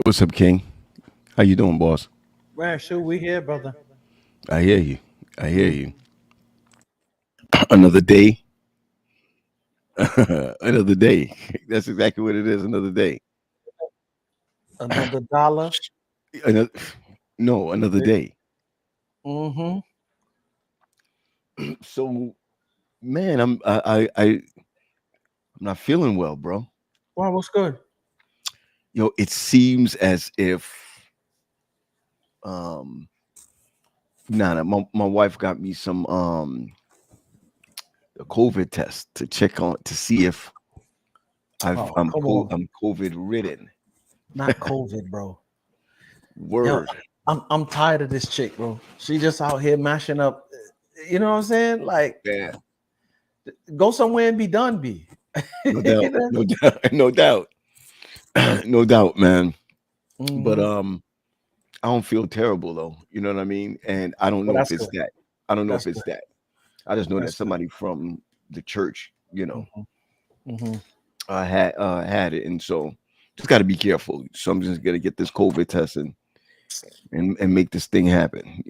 What's up, King? How you doing, boss? Well, sure, we here, brother. I hear you. I hear you. Another day. Another day. That's exactly what it is. Another day. Another dollar. Another, no, another day. Mm-hmm. So, man, I'm not feeling well, bro. Well, what's good? It seems as if um, nah, my wife got me some a COVID test to check on to see if Oh, come on. I'm COVID ridden. Not COVID, bro. Yo, Word. I'm tired of this chick, bro. She just out here mashing up. You know what I'm saying? Like, Yeah, go somewhere and be done, be. no You doubt, know? no doubt, no doubt. No doubt, man. But Mm-hmm. I don't feel terrible though. You know what I mean? And I don't Well, know if that's it's good. that. I don't know if That's it's good. that. I just know that That's good. somebody from the church, Mm-hmm. Mm-hmm. had it, and so just got to be careful. So I'm just gonna get this COVID test and make this thing happen.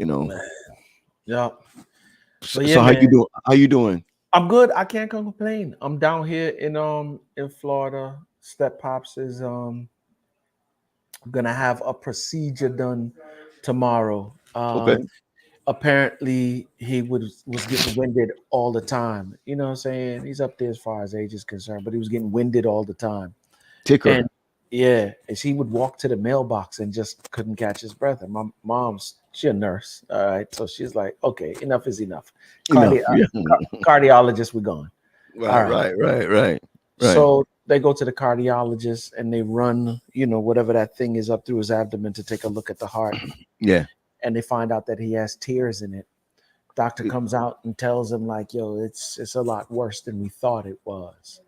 Yeah. But yeah, So how you man, doing? How you doing? I'm good. I can't complain. I'm down here in Florida. Step Pops is gonna have a procedure done tomorrow. Okay. Apparently he was getting winded all the time. You know what I'm saying? He's up there as far as age is concerned, but he was getting winded all the time. And Ticker. yeah, as he would walk to the mailbox and just couldn't catch his breath. And my mom's she a nurse, all right. So she's like, okay, enough is enough. Enough. Yeah. Cardiologist, we're going. Right. All right. Right. Right. Right. Right. So they go to the cardiologist and they run, whatever that thing is up through his abdomen to take a look at the heart. Yeah. And they find out that he has tears in it. Doctor comes out and tells him like, yo, it's a lot worse than we thought it was.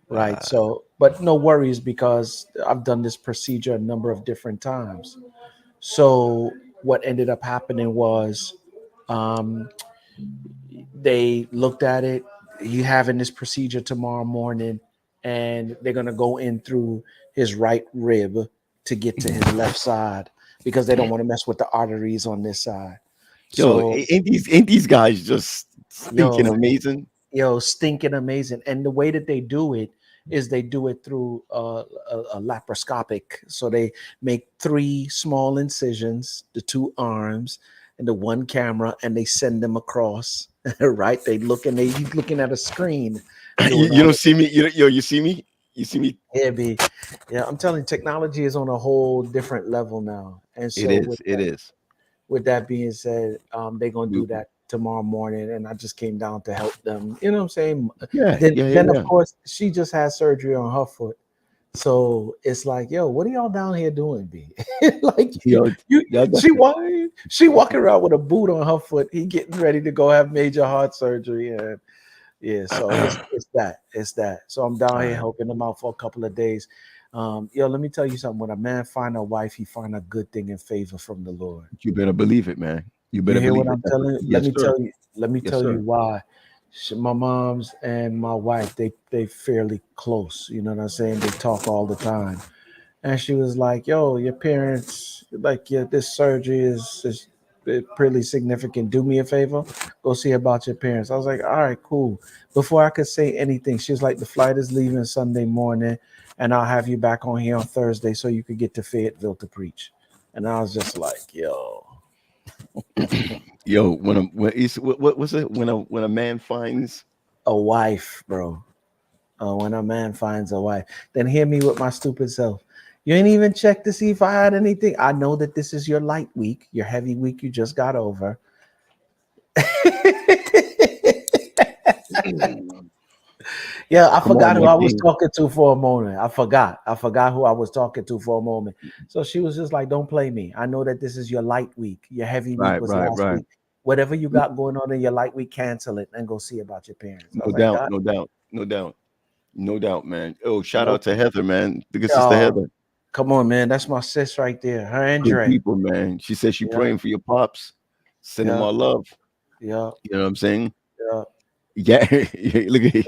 Right. Wow. So, but no worries because I've done this procedure a number of different times. So what ended up happening was um, they looked at it. He having this procedure tomorrow morning, and they're gonna go in through his right rib to get to his left side because they don't want to mess with the arteries on this side. Yo, So, ain't these guys just yo, stinking man, amazing? stinking amazing. And the way that they do it is they do it through a laparoscopic. So they make three small incisions, the two arms and the one camera, and they send them across. Right? He's looking at a screen You, doing you all don't the see me. You see me. You see me. heavy. Yeah, I'm telling you, technology is on a whole different level now. And It so is. It is. with that being said, they're gonna We- do that tomorrow morning, and I just came down to help them. You know what I'm saying? Yeah. Then, Yeah. Yeah. then of Yeah. course, she just had surgery on her foot, so it's like, yo, what are y'all down here doing, B? Like Yo, you, y'all got- she walking around with a boot on her foot. He getting ready to go have major heart surgery, and yeah, so it's that. So I'm down here Alright. helping him out for a couple of days. Yo, let me tell you something. When a man find a wife, he find a good thing and favor from the Lord. You better believe it, man. You You better hear what believe it. I'm telling you? Let Yes, me sir. tell you. Let me Yes, tell you sir. why. My mom's and my wife, they fairly close. You know what I'm saying? They talk all the time. And she was like, "Yo, your parents, like, yeah, this surgery is pretty significant. Do me a favor, go see about your parents." I was like, "All right, cool." Before I could say anything, she was like, "The flight is leaving Sunday morning, and I'll have you back on here on Thursday so you could get to Fayetteville to preach." And I was just like, "Yo." Yo, what was it? When a man finds A wife, bro. When a man finds a wife, then hear me with my stupid self. You ain't even checked to see if I had anything. I know that this is your light week, your heavy week you just got over. Yeah, I come on, forgot who my I was king. talking to for a moment. I forgot. I forgot who I was talking to for a moment. So she was just like, "Don't play me. I know that this is your light week. Your heavy week Right, was right, last right. week. Whatever you got going on in your light week, cancel it and go see about your parents." I No was like, doubt, "God, no doubt, no doubt, no doubt, man. Oh, shout out nope." to Heather, man. The good sister Oh, Heather. come on, man. That's my sis right there. Her and Good Dre. people, man. She said she Yeah, praying for your pops. Send them yeah, our love. yeah, You know what I'm saying? yeah, Gary, look at yeah.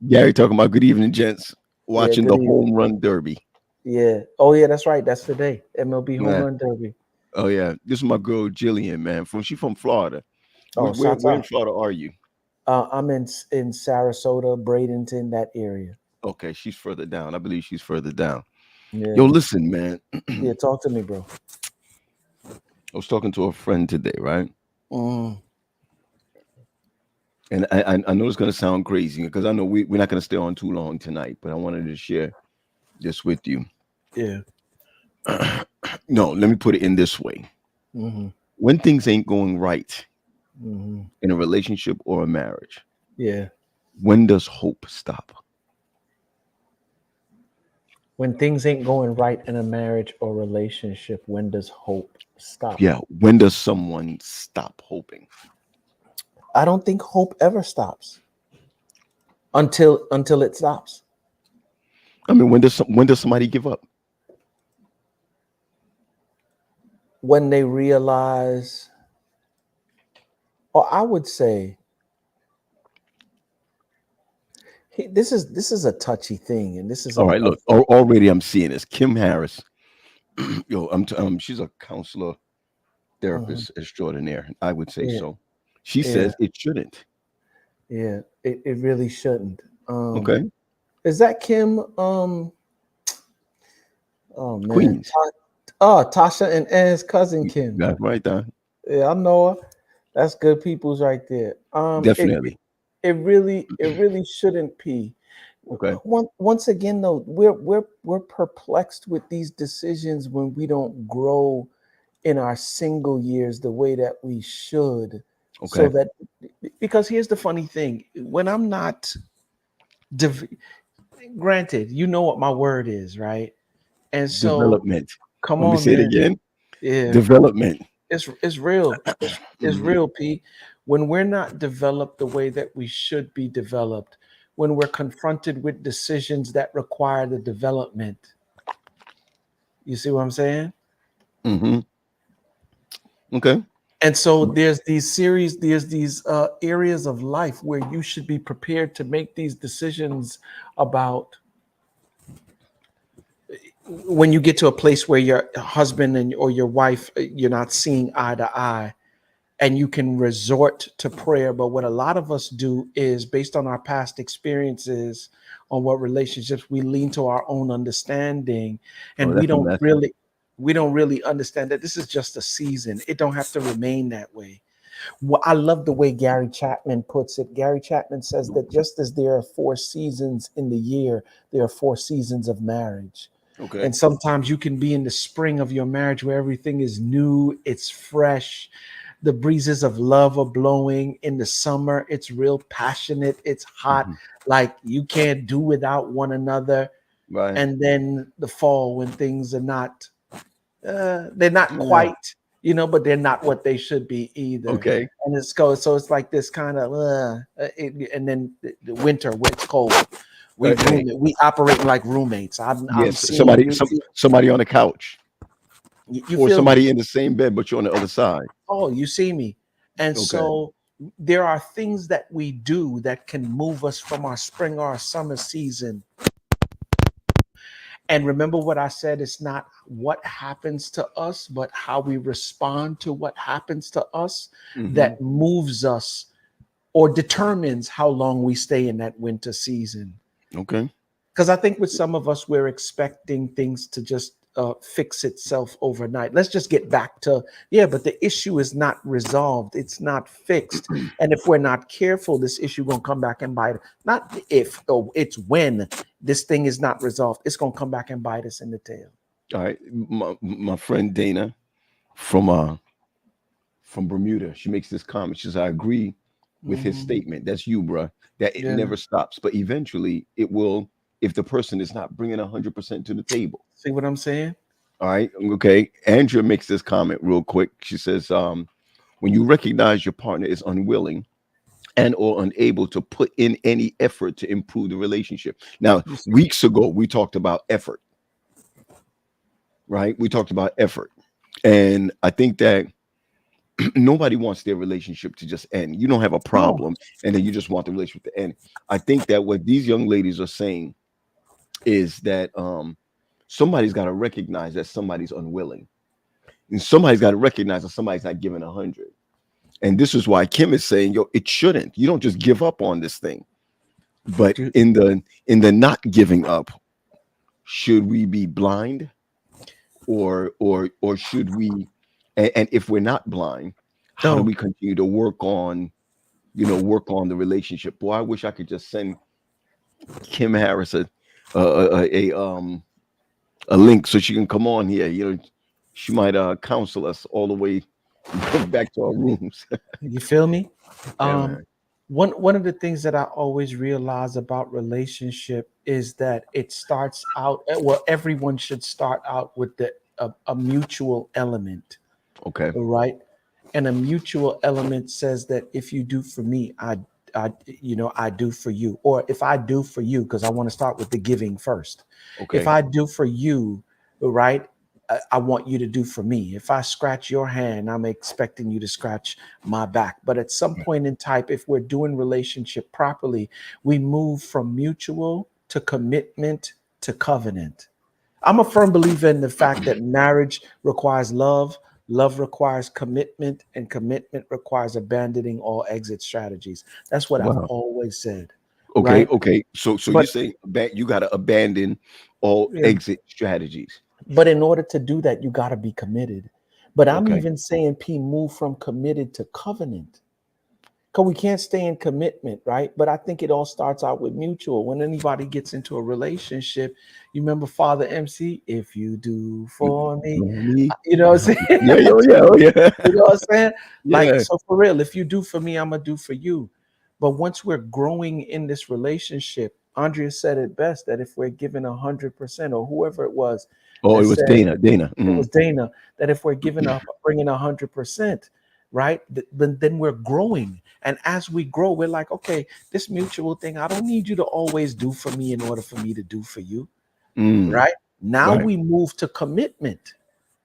Gary talking about good evening, gents. Yeah, Watching good the evening. home run derby. Yeah. Oh yeah, that's right. That's today. MLB Home Yeah. Run Derby. Oh yeah. This is my girl Jillian, man. She's from Florida. Oh, shots Where in out. Florida are you? I'm in Sarasota, Bradenton, that area. Okay, she's further down. I believe she's further down. Yo, Yeah. listen, man. I Yeah. Talk to me, bro. was talking to a friend today, right? Mm, And I know it's gonna sound crazy because I know we're not gonna stay on too long tonight, but I wanted to share this with you. yeah. No, let me put it in this way. Hmm. When things ain't going right Hmm. in a relationship or a marriage, Yeah. when does hope stop? When things ain't going right in a marriage or relationship, when does hope stop? Yeah, when does someone stop hoping? I don't think hope ever stops until it stops. I mean, when does somebody give up? When they realize, or I would say, this is a touchy thing, and this is All right, look, already I'm seeing this. Kim Harris, yo, she's a counselor, Mhm. therapist extraordinaire. I would say Yeah, so. She yeah, says it shouldn't. yeah. It really shouldn't. Okay, Is that Kim? Oh man, Queens. Tasha and Ann's cousin Kim. That's right, there. Yeah, I know her. That's good people's right there. Definitely. It really shouldn't be. Okay. Once again, though, we're perplexed with these decisions when we don't grow in our single years the way that we should. So Okay. that, because here's the funny thing: when I'm not, div- granted, you know what my word is, right? And so, Development. come Let me on, say it man. again. Yeah, Development. it's real. It's Mhm. real, P. When we're not developed the way that we should be developed, when we're confronted with decisions that require the development, you see what I'm saying? Mhm. Okay. And so there's these areas of life where you should be prepared to make these decisions about when you get to a place where your husband and or your wife, you're not seeing eye to eye, and you can resort to prayer. But what a lot of us do is, based on our past experiences on what relationships, we lean to our own understanding, Oh, and we that's a don't mess. really we don't really understand that this is just a season. It don't have to remain that way. Well, I love the way Gary Chapman puts it. Gary Chapman says that just as there are 4 seasons in the year, there are 4 seasons of marriage. Okay. And sometimes you can be in the spring of your marriage where everything is new, it's fresh, the breezes of love are blowing. In the summer, it's real passionate, it's hot, Mhm. like you can't do without one another. Right. And then the fall, when things are not, they're not Yeah. quite, but they're not what they should be either. Okay. And so it's like this kind of, and then the winter when it's cold, Hey. we operating like roommates. I'm Yes. seeing you. Somebody on the couch You or feel me? somebody in the same bed, but you're on the other side. Oh, you see me. And Okay. so there are things that we do that can move us from our spring or our summer season. And remember what I said, it's not what happens to us, but how we respond to what happens to us Hmm. that moves us or determines how long we stay in that winter season. Okay. Because I think with some of us, we're expecting things to just fix itself overnight. Let's just get back to, yeah, but the issue is not resolved. It's not fixed. And if we're not careful, this issue gonna come back and bite. Not if, oh, it's when this thing is not resolved. It's gonna come back and bite us in the tail. All right. My friend Dana from from Bermuda, she makes this comment. She says, I agree with his Mhm. statement. That's you, bruh, that it Yeah. never stops. But eventually it will if the person is not bringing 100% to the table. See what I'm saying? All right. Okay. Andrea makes this comment real quick. She says, when you recognize your partner is unwilling and or unable to put in any effort to improve the relationship. Now, You see? weeks ago, we talked about effort, right? We talked about effort. And I think that nobody wants their relationship to just end. You don't have a No. problem and then you just want the relationship to end. I think that what these young ladies are saying is that somebody's got to recognize that somebody's unwilling, and somebody's got to recognize that somebody's not giving 100. And this is why Kim is saying, yo, it shouldn't. You don't just give up on this thing. But Do- in the not giving up, should we be blind, or should we? And if we're not blind, how do No, we continue to work on the relationship? Boy, I wish I could just send Kim Harris a link so she can come on here. She might counsel us all the way back to our rooms. you feel me? Yeah, Um, man. one of the things that I always realize about relationship is that it starts out well, everyone should start out with a mutual element, Okay. right? And a mutual element says that if you do for me, I do for you. Or if I do for you, because I want to start with the giving first. If Okay. I do for you, right, I want you to do for me. If I scratch your hand, I'm expecting you to scratch my back. But at some point in time, if we're doing relationship properly, we move from mutual to commitment to covenant. I'm a firm believer in the fact that marriage requires love, love requires commitment, and commitment requires abandoning all exit strategies. That's what I've Wow. always said, Okay. right? Okay. So you But say you got to abandon all yeah, exit strategies. but in order to do that, you got to be committed. But I'm Okay. even saying, P, move from committed to covenant. Because we can't stay in commitment, right? But I think it all starts out with mutual. When anybody gets into a relationship, you remember Father MC, if you do for me, Me. you know what I'm saying? Yeah. Oh yeah. Oh yeah. You know what I'm saying? Like, Yeah. so for real, if you do for me, I'm gonna do for you. But once we're growing in this relationship, Andrea said it best that if we're given 100%, or whoever it was Oh, that it was said, Dana. Dana. it was Dana, that if we're giving up, bringing 100%, right, then we're growing. And as we grow, we're like, okay, this mutual thing, I don't need you to always do for me in order for me to do for you, Mm, right? Now right. we move to commitment,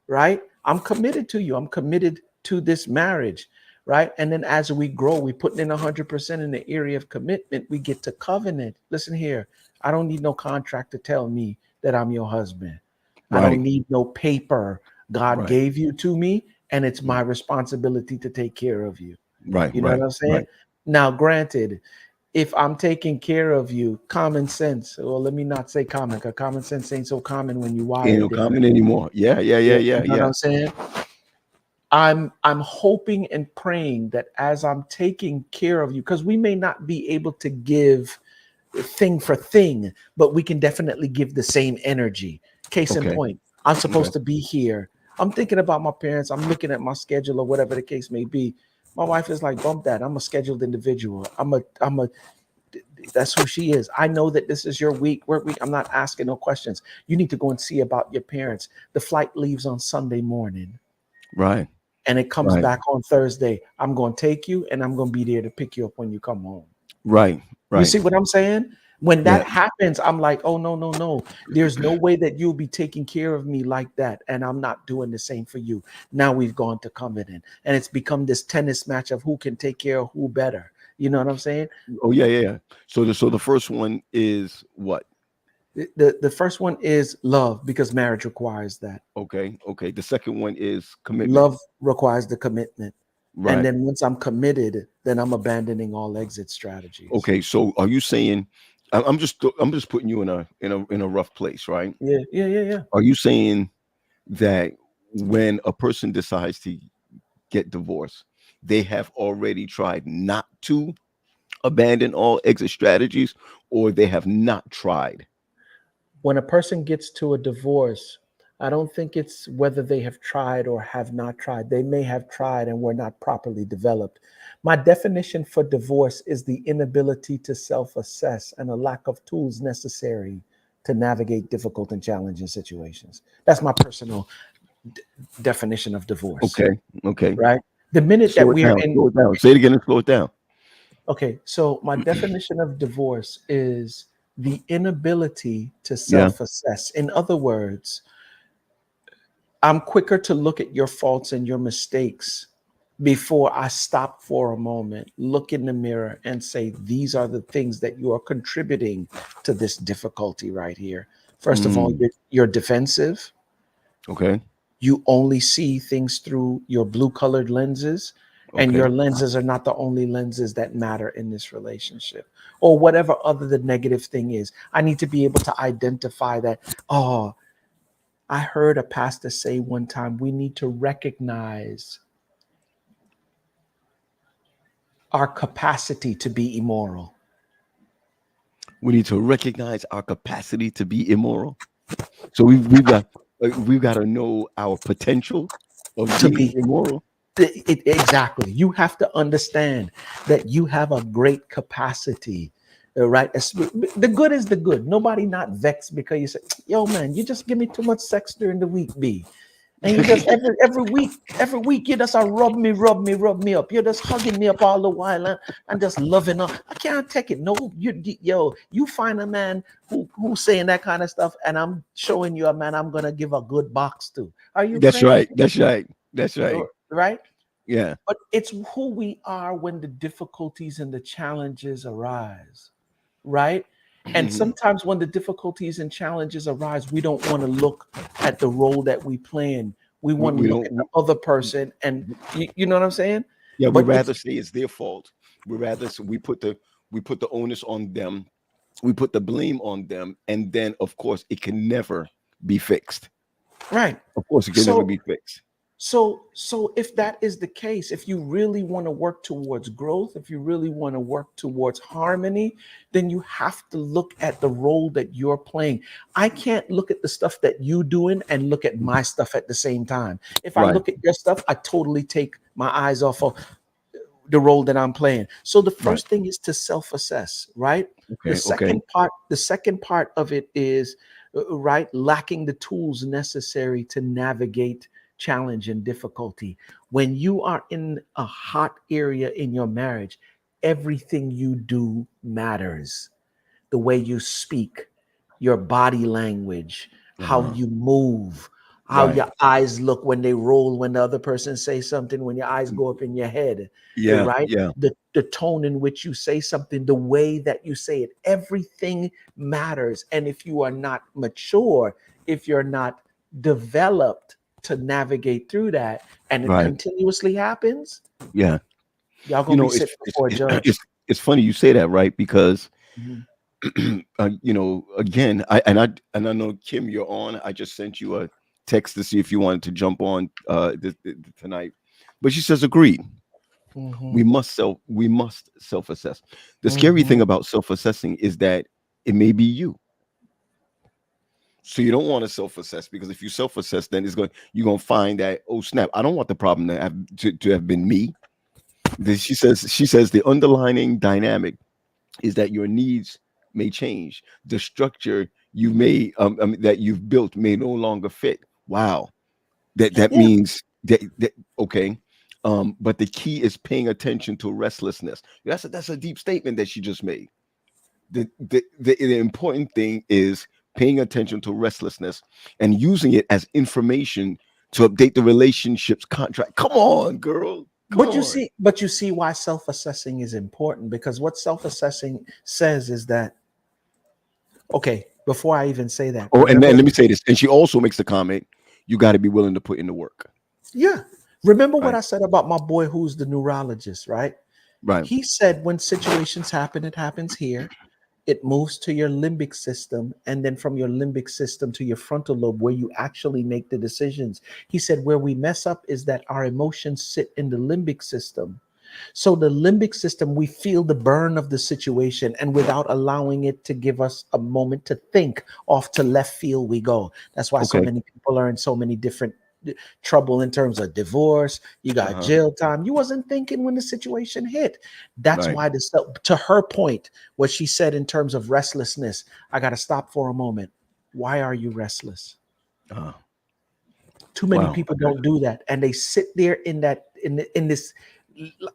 right? I'm committed to you. I'm committed to this marriage, right? And then as we grow, we putting in 100% in the area of commitment. We get to covenant. Listen here, I don't need no contract to tell me that I'm your husband. I don't Right. need no paper. God Right. gave you to me, and it's my responsibility to take care of you. Right. You know what Right. I'm saying? Right. Now, granted, if I'm taking care of you, common sense, well, let me not say common, because common sense ain't so common when you Ain't wired no comment differently. anymore. Yeah. Yeah. Yeah. Yeah, Yeah. you know what Yeah. I'm saying? I'm hoping and praying that as I'm taking care of you, because we may not be able to give thing for thing, but we can definitely give the same energy. Case in Okay. point, I'm Okay. supposed to be here. I'm thinking about my parents. I'm looking at my schedule or whatever the case may be. My wife is like, bump that. I'm a scheduled individual. That's who she is. I know that this is your work week. I'm not asking no questions. You need to go and see about your parents. The flight leaves on Sunday morning Right. and it comes Right. back on Thursday. I'm going to take you and I'm going to be there to pick you up when you come home. Right. You Right. see what I'm saying? When Yeah. that happens, I'm like, oh, no, no, no. There's no way that you'll be taking care of me like that. And I'm not doing the same for you. Now we've gone to covenant and it's become this tennis match of who can take care of who better. You know what I'm saying? Oh yeah. Yeah. Yeah. So the first one is what? The first one is love because marriage requires that. Okay. Okay. The second one is commitment. Love requires the commitment. And Right. then once I'm committed, then I'm abandoning all exit strategies. Okay. So are you saying? I'm just putting you in a rough place, right? Yeah, yeah, yeah, yeah. Are you saying that when a person decides to get divorced, they have already tried not to abandon all exit strategies, or they have not tried? When a person gets to a divorce, I don't think it's whether they have tried or have not tried. They may have tried and were not properly developed. My definition for divorce is the inability to self assess and a lack of tools necessary to navigate difficult and challenging situations. That's my personal definition of divorce, Okay. Okay. right? The minute that Slow it we are down. in, Slow it down. Say it again and slow it down. okay, so my definition of divorce is the inability to Yeah. self assess. In other words, I'm quicker to look at your faults and your mistakes before I stop for a moment, look in the mirror, and say, these are the things that you are contributing to this difficulty right here. First of all, you're defensive. Okay. You only see things through your blue colored lenses, and Okay. your lenses are not the only lenses that matter in this relationship, or whatever other the negative thing is. I need to be able to identify that. Oh, I heard a pastor say one time, we need to recognize our capacity to be immoral. We need to recognize our capacity to be immoral. So we've got to know our potential of To being be immoral. exactly. You have to understand that you have a great capacity, right? The good is the good. Nobody not vexed because you say, "Yo, man, you just give me too much sex during the week, B." And you just every week you just rub me up. You're just hugging me up all the while and just loving up. I can't take it. No, you find a man who's saying that kind of stuff, and I'm showing you a man I'm gonna give a good box to. Are you That's crazy? right. That's right. That's right. Right? Yeah. But it's who we are when the difficulties and the challenges arise, right? And Mhm. sometimes when the difficulties and challenges arise, we don't want to look at the role that we play in. We We, want to we look at the don't. other person, and you know what I'm saying? Yeah, we But it's rather say it's their fault. We rather we put the onus on them. We put the blame on them, and then of course it can never be fixed. right. Of course, it can never So be fixed. so if that is the case, if you really want to work towards growth, if you really want to work towards harmony, then you have to look at the role that you're playing. I can't look at the stuff that you doing and look at my stuff at the same time. If I Right. look at your stuff, I totally take my eyes off of the role that I'm playing. So the Right. first thing is to self-assess, right? Okay. Okay. The second part of it is right, lacking the tools necessary to navigate challenge and difficulty. When you are in a hot area in your marriage, everything you do matters. The way you speak, your body language, how Uh-huh. you move, how Right. your eyes look when they roll, when the other person says something, when your eyes go up in your head, Yeah. right? Yeah. The tone in which you say something, the way that you say it, everything matters. And if you are not mature, if you're not developed to navigate through that, and it Right. continuously happens, Yeah. y'all You gonna be know, it's sitting it's before a it's judge. it's, it's funny you say that, right? Because Mhm. again, I know Kim, you're on. I just sent you a text to see if you wanted to jump on tonight, but she says agreed. Mhm. We must self-assess. The scary Mhm. thing about self-assessing is that it may be you. So you don't want to self-assess, because if you self-assess, then you're going to find that, oh snap, I don't want the problem to have been me. She says the underlying dynamic is that your needs may change. The structure that you've built may no longer fit. Wow. That Yeah. means that okay. But the key is paying attention to restlessness. That's a deep statement that she just made. The important thing is paying attention to restlessness and using it as information to update the relationship's contract. Come on, girl. Come on. But you see why self-assessing is important, because what self-assessing says is that, okay, before I even say that, Oh, and then remember, let me say this. And she also makes the comment, you got to be willing to put in the work. yeah, remember what Right. I said about my boy who's the neurologist, right? Right. He said when situations happen, it happens here. It moves to your limbic system, and then from your limbic system to your frontal lobe, where you actually make the decisions. He said where we mess up is that our emotions sit in the limbic system. So the limbic system, we feel the burn of the situation, and without allowing it to give us a moment to think, off to left field we go. That's why so Okay. many people are in so many different trouble in terms of divorce. You got Uh-huh. jail time. You wasn't thinking when the situation hit. That's Right. why to her point, what she said in terms of restlessness, I got to stop for a moment. Why are you restless? Uh, Too many wow. people don't do that, and they sit there in that in this.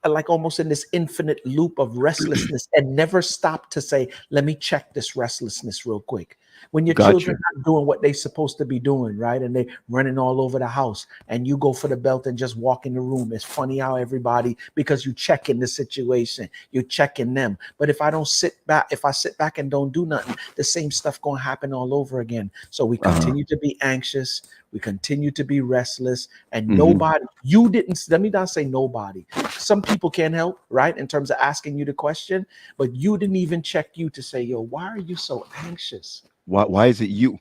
like almost in this infinite loop of restlessness and never stop to say, let me check this restlessness real quick. When your Gotcha. children not doing what they supposed to be doing, right? And they running all over the house and you go for the belt and just walk in the room. It's funny how everybody, because you checking the situation, you checking them. But if I don't sit back, if I sit back and don't do nothing, the same stuff gonna happen all over again. So we Uh-huh. continue to be anxious, we continue to be restless, and Hmm. nobody, you didn't, let me not say nobody. Some people can help, right? In terms of asking you the question, but you didn't even check you to say, yo, why are you so anxious? Why is it you?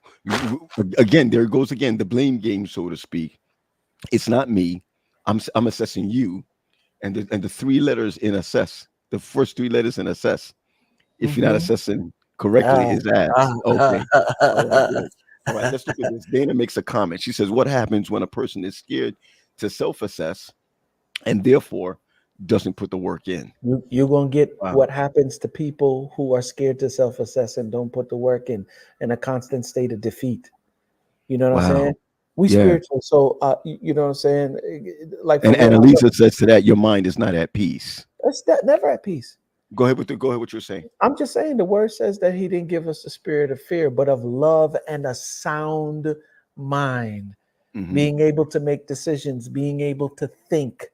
Again, there it goes again, the blame game, so to speak. It's not me. I'm assessing you, and the three letters in assess, the first three letters in assess. If you're not Mm-hmm. assessing correctly, is ask. Okay. All right, right. All right, let's look at this. Dana makes a comment. She says, what happens when a person is scared to self-assess and therefore doesn't put the work in? You're gonna get Wow. what happens to people who are scared to self-assess and don't put the work in a constant state of defeat. You know what I'm saying? Wow. We Yeah. spiritual, so you know what I'm saying? Like for And real, Annalisa says to that, your mind is not at peace. that's that never at peace. Go ahead what you're saying. I'm just saying the word says that he didn't give us the spirit of fear, but of love and a sound mind, Hmm. being able to make decisions, being able to think,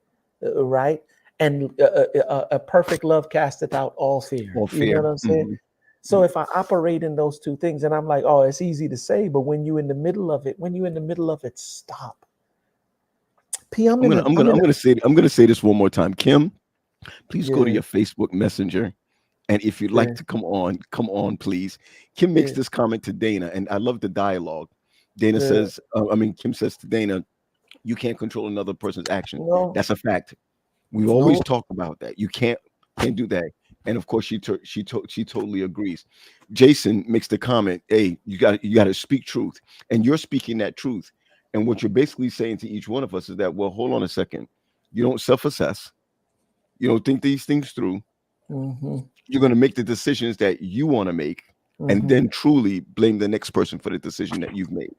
right? And a perfect love casteth out all fear. Or You know fear. what I'm saying? Hmm. So if I operate in those two things, and I'm like, oh, it's easy to say, but when you're in the middle of it, stop. P, I'm in a, I'm in a, I'm gonna say this one more time. Kim, please go to yeah, your Facebook Messenger. And if you'd yeah, like to come on, please. Kim makes yeah, this comment to Dana, and I love the dialogue. Dana yeah. says, Kim says to Dana, you can't control another person's action. No, That's a fact. We've always no. talked about that. You can't do that. And of course, she totally agrees. Jason makes the comment, "Hey, you got to speak truth, and you're speaking that truth. And what you're basically saying to each one of us is that, well, hold on a second. You don't self-assess. You don't think these things through. Mm-hmm, You're going to make the decisions that you want to make, and mm-hmm. then truly blame the next person for the decision that you've made."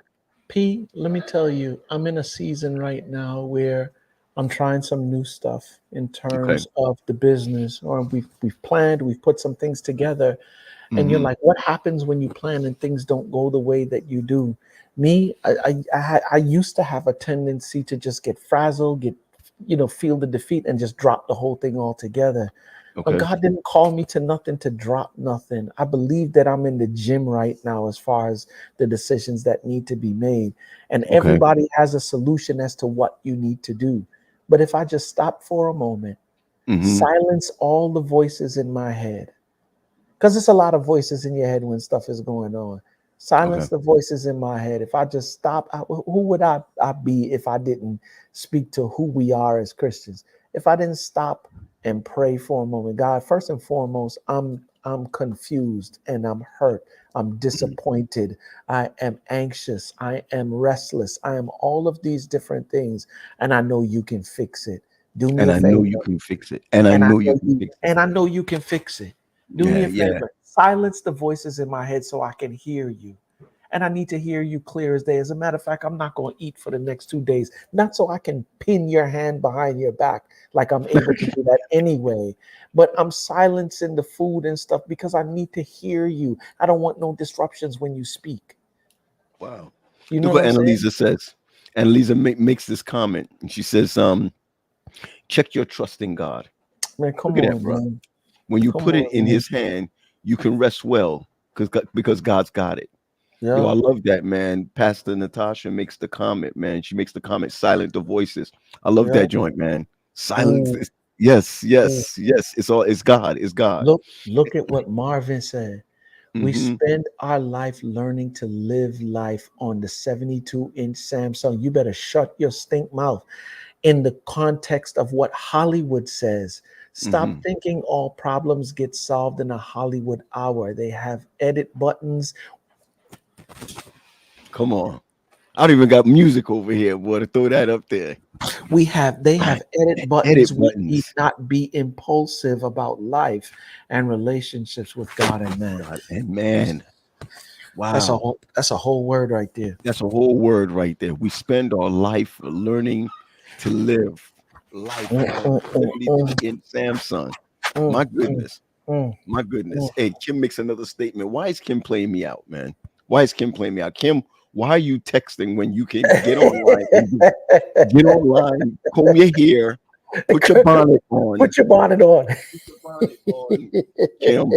P, let me tell you, I'm in a season right now where I'm trying some new stuff in Okay. terms of the business, or we've planned, we've put some things together, and you're Hmm. like, what happens when you plan and things don't go the way that you do? Me, I used to have a tendency to just get frazzled, get feel the defeat and just drop the whole thing altogether. But Okay. God didn't call me to nothing to drop nothing. I believe that I'm in the gym right now as far as the decisions that need to be made. And Okay. everybody has a solution as to what you need to do. But if I just stop for a moment, Hmm. silence all the voices in my head, because it's a lot of voices in your head when stuff is going on. Okay. Silence the voices in my head. If I just stop, who would I be if I didn't speak to who we are as Christians? If I didn't stop and pray for a moment, God, first and foremost, I'm confused and I'm hurt. I'm Mhm. disappointed. I am anxious. I am restless. I am all of these different things, and I know you can fix it. Do me And a I know favor, you can fix it. And I and I know you know can you fix it. and I know you can fix it. Do me Yeah. a Yeah. favor. Silence the voices in my head so I can hear you. And I need to hear you clear as day. As a matter of fact, I'm not going to eat for the next 2 days. Not so I can pin your hand behind your back like I'm able to do that anyway. But I'm silencing the food and stuff because I need to hear you. I don't want no disruptions when you speak. Wow. You know Look what what I'm saying? Annalisa says. Annalisa makes this comment, and she says, check your trust in God. Man, Look come at that, on, bro. man. When you Come put it on, in man. His hand, you can rest well because God's got it. Yo, Yeah. I love that, man. Pastor Natasha makes the comment, man. She makes the comment, silent the voices. I love Yeah. that joint, man. Silence. Mm, Yes, mm. yes, yes. It's God. It's God. Look at what Marvin said. We Hmm. spend our life learning to live life on the 72-inch Samsung. You better shut your stink mouth in the context of what Hollywood says. Stop Hmm. thinking all problems get solved in a Hollywood hour. They have edit buttons. Come on. I don't even got music over here, boy, to throw that up there. They have edit Edit buttons. We need buttons. not be impulsive about life and relationships with God and man. God and man. Wow. That's a whole word right there. That's a whole word right there. We spend our life learning to live. life mm, on mm, mm, 73-inch Samsung. mm, My mm, goodness. mm, My mm, goodness. Hey, Kim makes another statement. Why is Kim playing me out, man? Why is Kim playing me out? Kim, why are you texting when you can get online and get online, comb your hair, put your bonnet on, Put your bonnet on. put your bonnet on, Kim,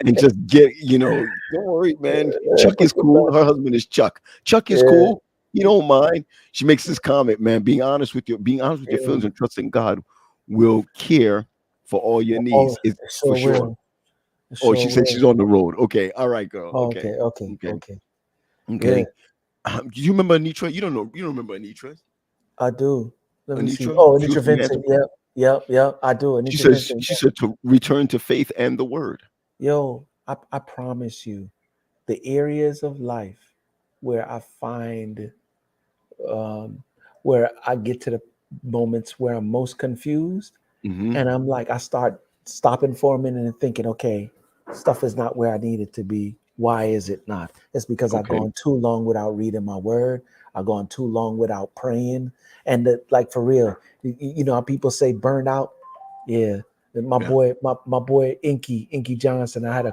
and just get, don't worry, man. Chuck Put is your cool. bonnet. Her husband is Chuck. Chuck is Yeah, cool. You don't mind. She makes this comment, man. Being honest with your yeah. feelings and trusting God will care for all your Oh, needs. Is it for sure sure. will. It Oh, sure she said will. she's on the road. Okay. All right, girl. Okay. Okay, okay, Okay. okay. Yeah, Okay. Do you remember Anitra? You don't know. You don't remember Anitra? I do. Let me see. Anitra? Oh, She was Anitra from Vincent. Mantle. Yep, yep, yep. I do. She Anitra says Vincent. she said to return to faith and the word. Yo, I promise you, the areas of life where I find, um, where I get to the moments where I'm most confused, Hmm. and I'm like, I start stopping for a minute and thinking, okay, stuff is not where I need it to be. Why is it not? It's because I've Okay. gone too long without reading my word. I've gone too long without praying. And like for real, you know how people say burn out? Yeah. And Yeah. my boy Inky Johnson, I had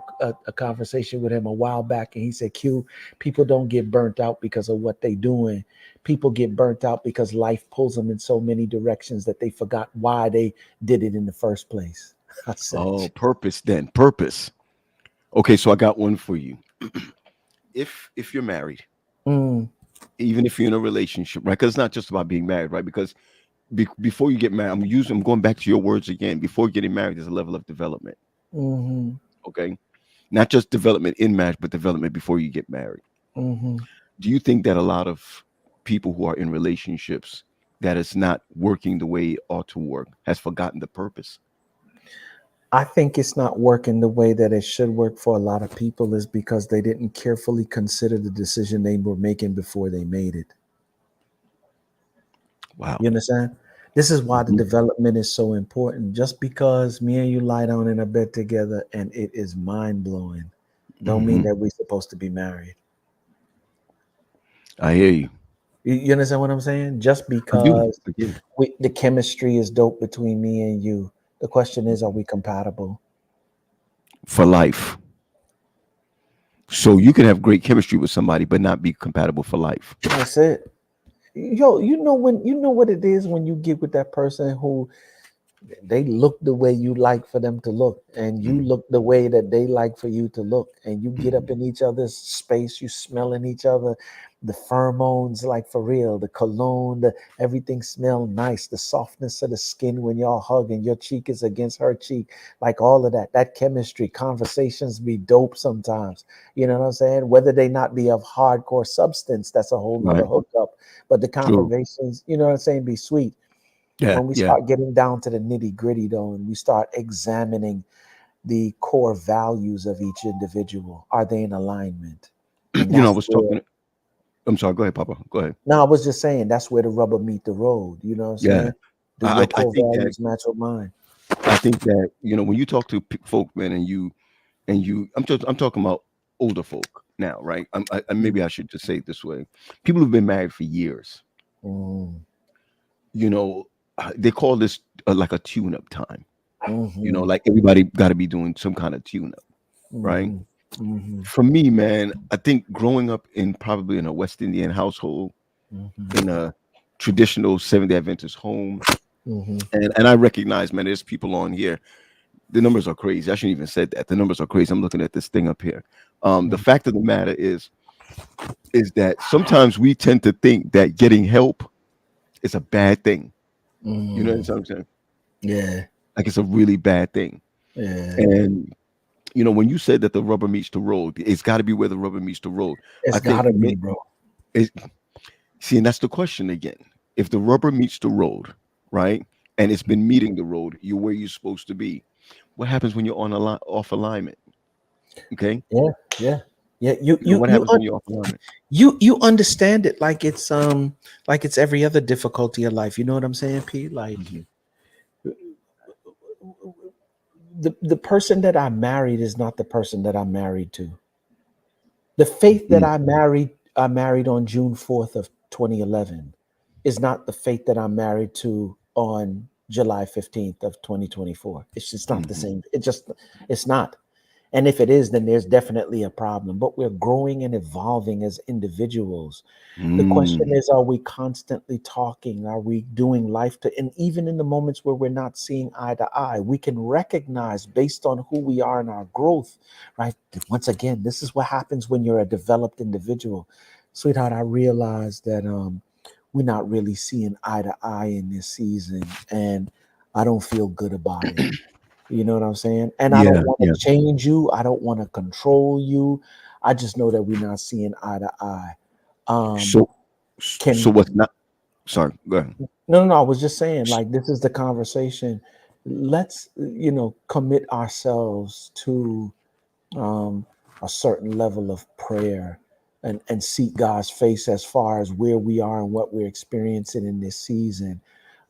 a conversation with him a while back, and he said, Q, people don't get burnt out because of what they doing. People get burnt out because life pulls them in so many directions that they forgot why they did it in the first place. I said, Oh, purpose then. Purpose. Okay, so I got one for you. If you're married, mm, even if you're in a relationship, right? Because it's not just about being married, right? Because before you get married, I'm going back to your words again. Before getting married, there's a level of development. mm-hmm, Okay, not just development in marriage, but development before you get married. mm-hmm. Do you think that a lot of people who are in relationships that is not working the way it ought to work has forgotten the purpose? I think it's not working the way that it should work for a lot of people is because they didn't carefully consider the decision they were making before they made it. Wow. You understand? This is why the Mhm. development is so important. Just because me and you lie down in a bed together and it is mind blowing, don't mean Mhm. that we're supposed to be married. I hear you. You understand what I'm saying? Just I do. because I do. the chemistry is dope between me and you, the question is, are we compatible? For life. So you can have great chemistry with somebody, but not be compatible for life. That's it. Yo, you know what it is when you get with that person who they look the way you like for them to look, and you Mhm. look the way that they like for you to look, and you get up Mhm. in each other's space, you smelling each other, the pheromones, like for real, the cologne, everything smell nice, the softness of the skin when y'all hug and your cheek is against her cheek, like all of that chemistry, conversations be dope sometimes. You know what I'm saying? Whether they not be of hardcore substance, that's a whole nother Right. hookup, but the True. conversations, you know what I'm saying, be sweet. Yeah. When we Yeah. start getting down to the nitty gritty, though, and we start examining the core values of each individual, are they in alignment? And I that's was where, talking. I'm sorry. Go ahead, Papa. Go ahead. no, I was just saying, that's where the rubber meet the road. You know what I'm Yeah. saying? Do your I core think that values match with mine? when you talk to folk, man, I'm talking about older folk now, right? Mm, Maybe I should just say it this way: people who've been married for years. mm, You know, they call this like a tune-up time. mhm, Like everybody got to be doing some kind of tune-up, right? mhm, mhm, For me, man, I think growing up in probably in a West Indian household, in mhm, a traditional Seventh Day Adventist home, mhm, and I recognize, man, there's people on here. The numbers are crazy. I shouldn't even said that. The numbers are crazy. I'm looking at this thing up here. The mhm, fact of the matter is that sometimes we tend to think that getting help is a bad thing. You know what mm. I'm saying? Yeah, Like it's a really bad thing. yeah. And when you said that the rubber meets the road, it's got to be where the rubber meets the road. I It's think gotta be, bro. it, see, and that's the question again. If the rubber meets the road, right, and it's been meeting the road, you're where you're supposed to be. What happens when you're on off alignment? Okay, Yeah, yeah, yeah. You you what you happens when you're off alignment? you understand it like it's every other difficulty of life. You know what I'm saying, P? Like Mhm. the person that I married is not the person that I'm married to. The faith that Mhm. I married on June 4th of 2011 is not the faith that I'm married to on July 15th of 2024. It's just not the Mhm. same. It's not. And if it is, then there's definitely a problem. But we're growing and evolving as individuals. The question Mm. is, are we constantly talking? Are we doing life to, and even in the moments where we're not seeing eye to eye, we can recognize based on who we are and our growth, right? Once again, this is what happens when you're a developed individual. Sweetheart, I realized that we're not really seeing eye to eye in this season, and I don't feel good about it. You know what I'm saying? And I don't Yeah, want to yeah. change you. I don't want to control you. I just know that we're not seeing eye to eye. Um, So, so can what's not? Sorry, go ahead. no, I was just saying, like, this is the conversation. Let's, commit ourselves to um, a certain level of prayer and seek God's face as far as where we are and what we're experiencing in this season.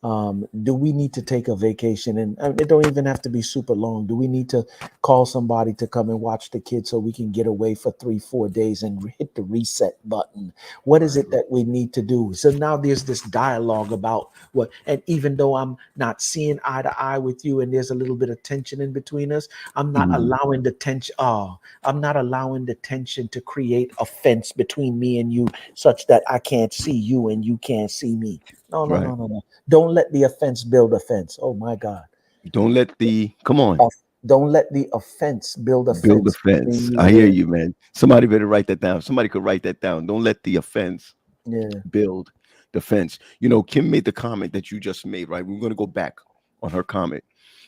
Do we need to take a vacation? And it don't even have to be super long. Do we need to call somebody to come and watch the kids so we can get away for 3-4 days and hit the reset button? What is Right. it that we need to do? So now there's this dialogue about what, and even though I'm not seeing eye to eye with you and there's a little bit of tension in between us, I'm not Mhm. allowing the tension. Oh, I'm not allowing the tension to create a fence between me and you such that I can't see you and you can't see me. No, no, Right. no, no, no. Don't let the offense build offense. Oh my God. Don't let the come on Don't let the offense build build the offense between fence. you. I hear Yeah. you, man. Somebody better write that down. Somebody could write that down. Don't let the offense Yeah. build the fence. You know, Kim made the comment that you just made, right? We're going to go back on her comment.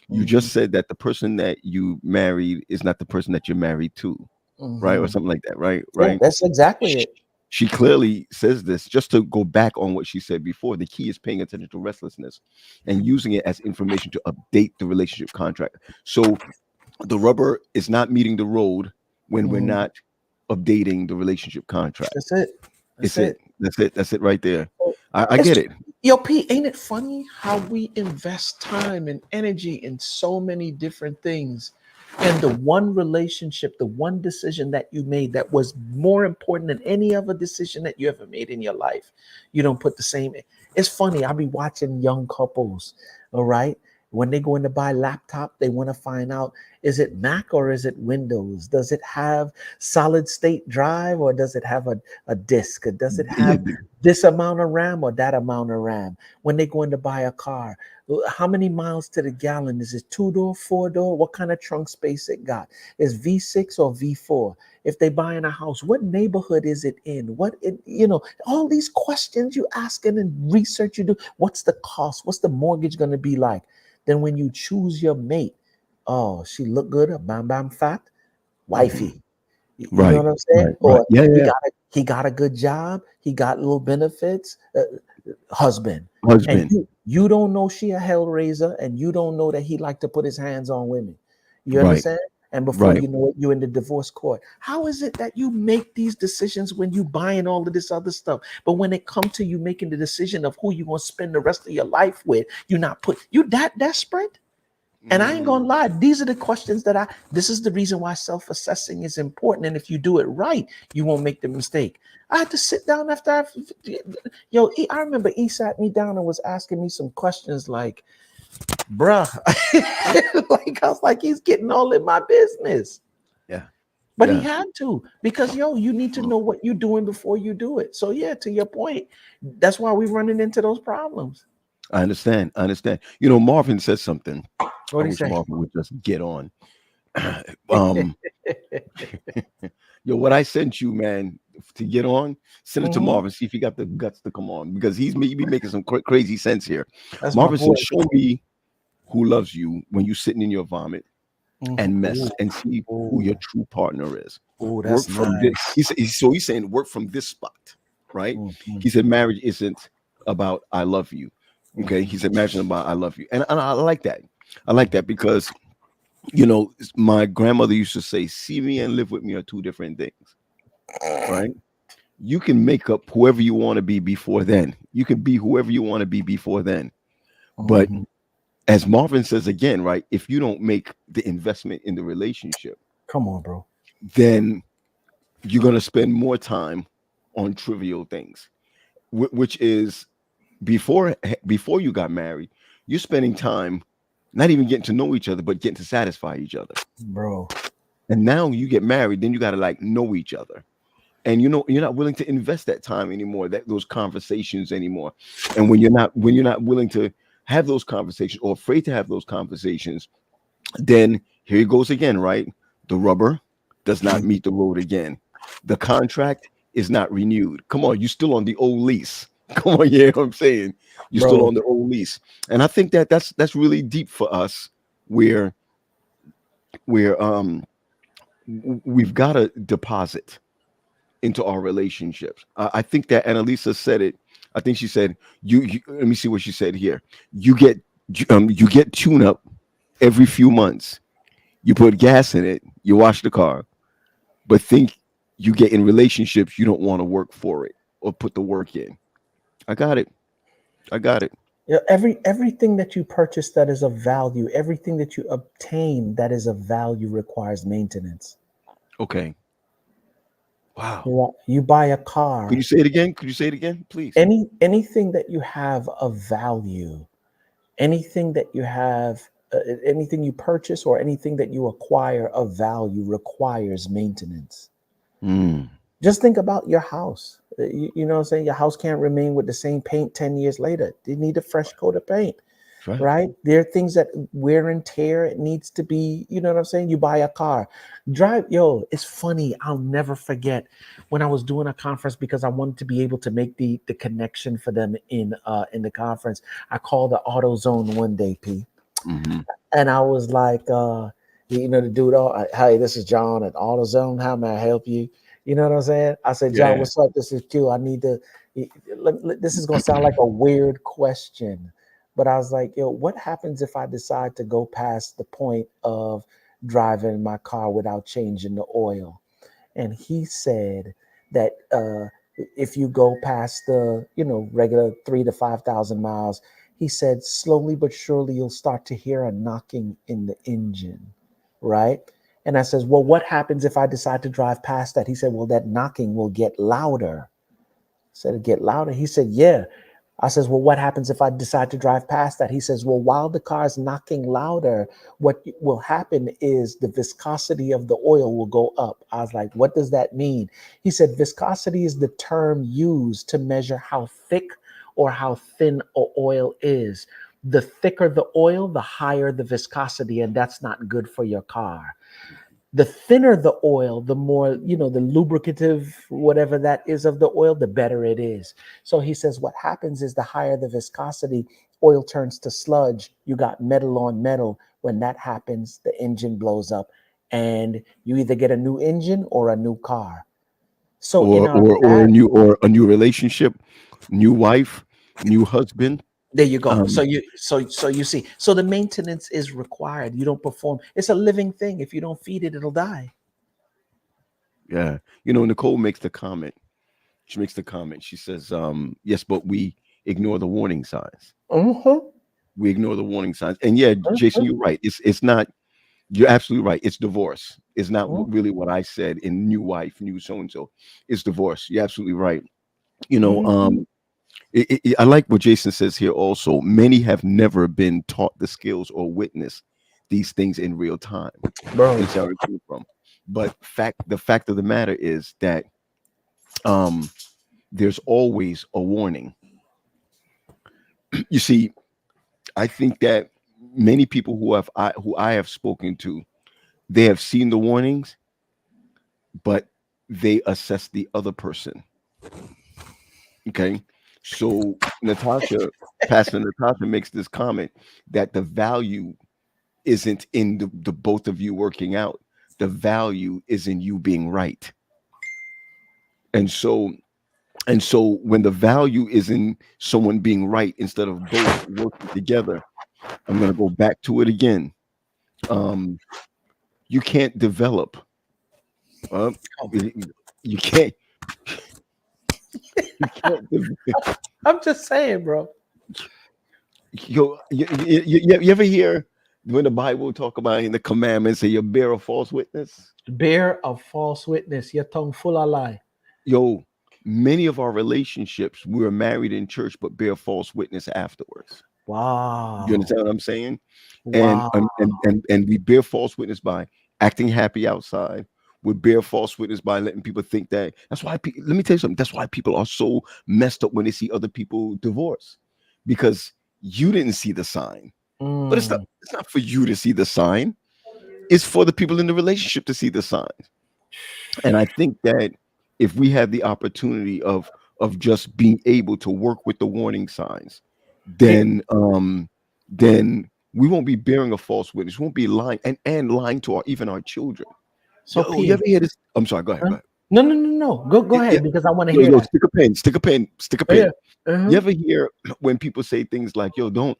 You Hmm. just said that the person that you married is not the person that you're married to, right? Or Hmm. something like that, right? Yeah, Right. that's exactly Sh- it. She clearly says this just to go back on what she said before. The key is paying attention to restlessness and using it as information to update the relationship contract. So the rubber is not meeting the road when we're Mhm. not updating the relationship contract. That's it. That's It's it. it. That's it. That's it right there. I It's get it. yo, P, ain't it funny how we invest time and energy in so many different things? And the one relationship, the one decision that you made that was more important than any other decision that you ever made in your life, you don't put the same. It's funny. I'll be watching young couples, all right? When they go in to buy laptop, they want to find out, is it Mac or is it Windows? Does it have solid state drive or does it have a disk? Or does it have this amount of RAM or that amount of RAM? When they're going to buy a car, how many miles to the gallon? Is it 2 door, 4 door? What kind of trunk space it got? Is V6 or V4? If they buy in a house, what neighborhood is it in? All these questions you asking and research you do. What's the cost? What's the mortgage going to be like? Then when you choose your mate, oh, she look good, bam bam fat, Mhm. wifey. You know Right. what I'm Right. saying? Right. Or Yeah. Yeah. he got a good job, he got little benefits, husband. And Husband. you don't know she a hellraiser, and you don't know that he like to put his hands on women. You Right. understand? And before Right. you know it, you're in the divorce court. How is it that you make these decisions when you buying all of this other stuff? But when it comes to you making the decision of who you're gonna spend the rest of your life with, you're not put you that desperate? And I ain't Mm. gonna lie, these are the questions this is the reason why self-assessing is important. And if you do it right, you won't make the mistake. I had to sit down I remember he sat me down and was asking me some questions like, bruh, like I was like, he's getting all in my business. Yeah. But he Yeah. had to, because you need to Mm. know what you're doing before you do it. So yeah, to your point, that's why we're running into those problems. I understand. I understand. You know, Marvin said something. What I do you wish say? Marvin would just get on. um, Yo, what I sent you, man, to get on, send it to Mhm. Marvin. See if he got the guts to come on because he be making some crazy sense here. That's my Marvin boy. says, "Show me who loves you when you're sitting in your vomit Mhm. and mess, Ooh, and see who your ooh, true partner is. ooh, Work that's from this." nice. So he's saying work from this spot, right? Mhm, He said marriage isn't about I love you. Okay, he mhm, said marriage is about I love you, and I like that. I like that because you know my grandmother used to say, "See me and live with me are two different things." Right? You can make up whoever you want to be before then. You can be whoever you want to be before then. But mhm. as Marvin says again, right? If you don't make the investment in the relationship, Come on, bro. then you're going to spend more time on trivial things, which is before you got married, you're spending time not even getting to know each other, but getting to satisfy each other. bro. And now you get married, then you got to like know each other. And you're not willing to invest that time anymore, that those conversations anymore. And when you're not willing to have those conversations or afraid to have those conversations, then here it goes again, right? The rubber does not meet the road again. The contract is not renewed. Come on, you're still on the old lease. Come on, yeah, what I'm saying, you're still Bro, on the old lease. And I think that that's really deep for us, where where we've got to deposit into our relationships. I think that Annalisa said it. I think she said, let me see what she said here. You get tune up every few months. You put gas in it, you wash the car, but think you get in relationships, you don't want to work for it or put the work in. I got it. I got it. yeah, everything that you purchase that is of value, everything that you obtain that is of value requires maintenance. Okay. Wow. You buy a Could car, you say it again? Could you say it again, please? anything that you have of value, anything that you have, anything you purchase or anything that you acquire of value requires maintenance. Mm, Just think about your house. You know what I'm saying? Your house can't remain with the same paint 10 years later. You need a fresh coat of paint, that's right. right? There are things that wear and tear. It needs to be, you know what I'm saying? You buy a car, it's funny. I'll never forget when I was doing a conference because I wanted to be able to make the connection for them in the conference. I called the Auto Zone one day, P. Hmm. And I was like, the dude, hey, this is John at AutoZone. How may I help you? You know what I'm saying? I said, John, Yeah. what's up? This is Q. I need to. This is gonna sound like a weird question, but I was like, yo, what happens if I decide to go past the point of driving my car without changing the oil? And he said that if you go past the regular 3 to 5,000 miles, he said slowly but surely you'll start to hear a knocking in the engine, right? And I says, well, what happens if I decide to drive past that? He said, well, that knocking will get louder. I said, it get louder. He said, yeah. I says, well, what happens if I decide to drive past that? He says, well, while the car is knocking louder, what will happen is the viscosity of the oil will go up. I was like, what does that mean? He said, viscosity is the term used to measure how thick or how thin oil is. The thicker the oil, the higher the viscosity, and that's not good for your car. The thinner the oil, the more, the lubricative, whatever that is of the oil, the better it is. So he says what happens is the higher the viscosity, oil turns to sludge. You got metal on metal. When that happens, the engine blows up and you either get a new engine or a new car. So in our marriage, Or a new relationship, new wife, new husband. there you go. So Um, you see, so the maintenance is required. You don't perform. It's a living thing. If you don't feed it, it'll die. yeah. Nicole makes the comment. She makes the comment. She says, yes, but we ignore the warning signs. Mm-hmm. We ignore the warning signs. And yeah, Jason, you're right. It's not, you're absolutely right. It's divorce. It's not Mm-hmm. really what I said in new wife, new so and so. It's divorce. You're absolutely right. You know, Mm-hmm. I like what Jason says here also. Many have never been taught the skills or witness these things in real time. Bro. You see where it came from. But the fact of the matter is that um there's always a warning. You see, I think that many people who I have spoken to, they have seen the warnings, but they assess the other person. Okay. So Pastor Natasha makes this comment that the value isn't in the both of you working out. The value is in you being right. And so when the value is in someone being right instead of both working together, I'm gonna go back to it again. Um, you can't develop. Uh, you can't. You can't. I'm just saying, bro. You ever hear when the Bible talk about in the commandments that you bear a false witness? Bear a false witness, your tongue full of lie. Yo, many of our relationships, we're married in church, but bear false witness afterwards. You Wow. understand what I'm saying? And Wow. and we bear false witness by acting happy outside. We bear false witness by letting people think that. That's why. Let me tell you something. That's why people are so messed up when they see other people divorce, because you didn't see the sign. But it's not. Mm. It's not for you to see the sign. It's for the people in the relationship to see the signs. And I think that if we have the opportunity of just being able to work with the warning signs, Here, then we won't be bearing a false witness. We won't be lying and lying to our even our children. so Yo, you P. ever hear this? I'm sorry, go ahead, Huh? go ahead. No, no, no, no. Go Yeah, ahead because I want to yo, hear yo, that. stick a pen, stick a pen, stick a Oh, yeah. pen. You Uh-huh. ever hear when people say things like, yo, don't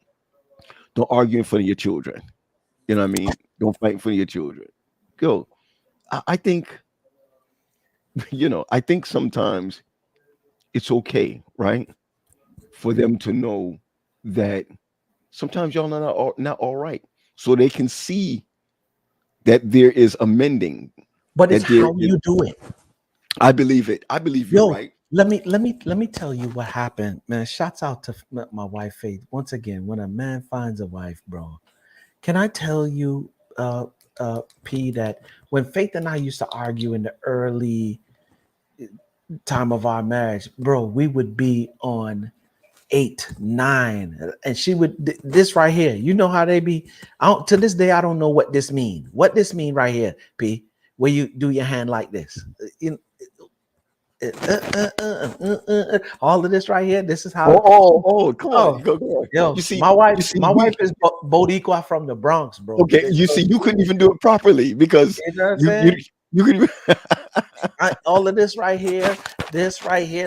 argue in front of your children. You know what I mean? Don't fight in front of your children. Yo, I think, I think sometimes it's okay, right? For them to know that sometimes y'all not all right. So they can see that there is amending, But it's that there how is, you do it. I believe it. I believe you're Yo, right. let me tell you what happened, man. Shouts out to my wife Faith. Once again, when a man finds a wife, bro, can I tell you, P, that when Faith and I used to argue in the early time of our marriage, bro, we would be on 8, 9, and she would this right here. You know how they be. I don't, to this day, I don't know what this mean. What this mean right here, P? Where you do your hand like this. You all of this right here. This is how. Come on, Oh, go on. yo, You see, my we wife is Boricua from the Bronx, bro. okay. You see, you couldn't even do it properly because You know what I'm you saying? you could. All of this right here,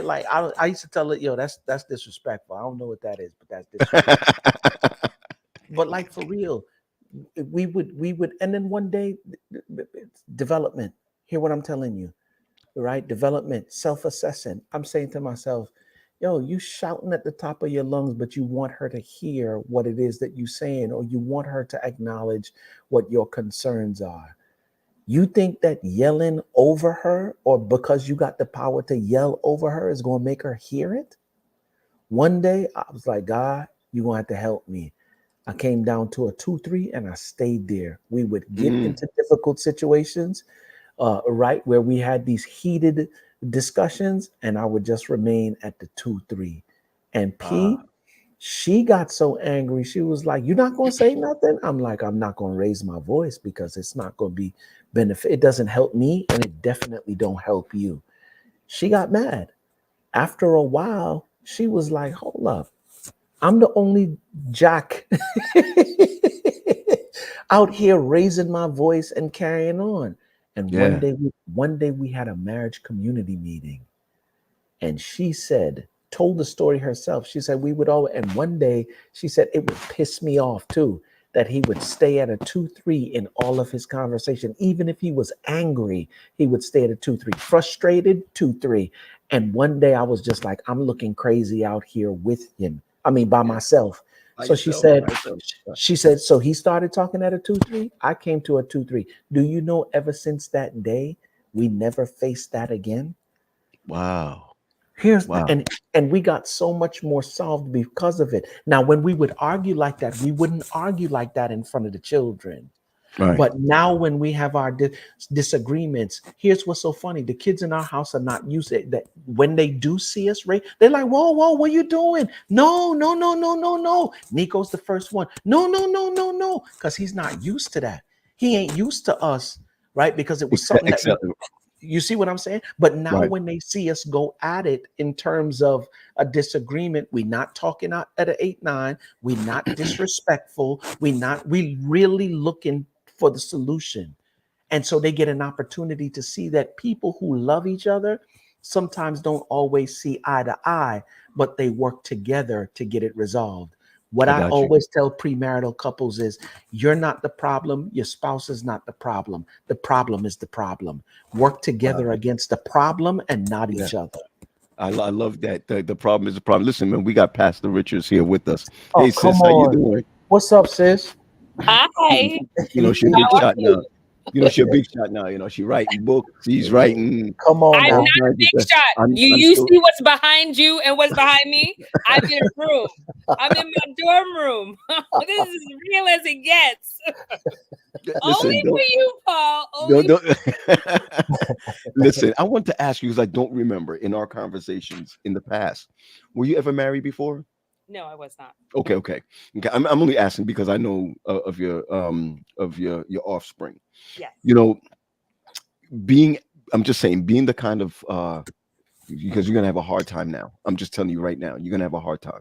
like I used to tell it, yo, that's disrespectful. I don't know what that is, but that's disrespectful. But like for real, we would, and then one day, development. Hear what I'm telling you, right? Development, self-assessing. I'm saying to myself, yo, you shouting at the top of your lungs, but you want her to hear what it is that you saying, or you want her to acknowledge what your concerns are. You think that yelling over her, or because you got the power to yell over her, is going to make her hear it? One day I was like, God, you're going to have to help me. I came down to a 2-3 and I stayed there. We would get Mm, into difficult situations, right, where we had these heated discussions, and I would just remain at the 2-3. And ah, P, she got so angry. She was like, "You're not going to say nothing?" I'm like, "I'm not going to raise my voice because it's not going to be benefit. It doesn't help me, and it definitely don't help you." She got mad. After a while, she was like, "Hold up. I'm the only jack out here raising my voice and carrying on." And one yeah. day, we had a marriage community meeting, and she said, told the story herself. She said we would all, and one day she said it would piss me off too that he would stay at a 2-3 in all of his conversation. Even if he was angry, he would stay at a 2-3, frustrated 2-3. And one day I was just like, I'm looking crazy out here with him. I mean, by Yeah. myself. By So she yourself. said, By yourself. so he started talking at a 2-3. I came to a 2-3. Do you know, ever since that day, we never faced that again? Wow. Here's Wow. and we got so much more solved because of it. Now, when we would argue like that, we wouldn't argue like that in front of the children. Right. But now, when we have our disagreements, here's what's so funny: the kids in our house are not used to it. That when they do see us, right, they're like, "Whoa, whoa, what are you doing? No, no, no, no, no, no." Nico's the first one. No, no, no, no, no, because he's not used to that. He ain't used to us, right? Because it was something that we, Except, you see what I'm saying? But now right. when they see us go at it in terms of a disagreement, we not talking out at an 8-9, we not disrespectful, we really looking for the solution. And so they get an opportunity to see that people who love each other sometimes don't always see eye to eye, but they work together to get it resolved. What I I got you. always tell premarital couples is, you're not the problem, your spouse is not the problem. The problem is the problem. Work Wow. together against the problem and not Yeah. each other. I love that. The problem is the problem. Listen, man, we got Pastor Richards here with us. Oh, Hey, come sis, how you on. doing? What's up, sis? Hi, You know, she's a how big are shot you? now. She's a big shot now. She writing books. She's writing Come on I'm now. all not a kinds of big stuff. shot. I'm, You I'm you still see what's behind you and what's behind me? I'm in a room. I'm in my dorm room. This is as real as it gets. listen. Only for you, Paul. Don't, Only don't. Listen, I want to ask you because I don't remember in our conversations in the past. Were you ever married before? No, I was not. Okay. I'm only asking because I know of your offspring. Yes. You know, being I'm just saying being the kind of because you're gonna have a hard time now. I'm just telling you right now, you're gonna have a hard time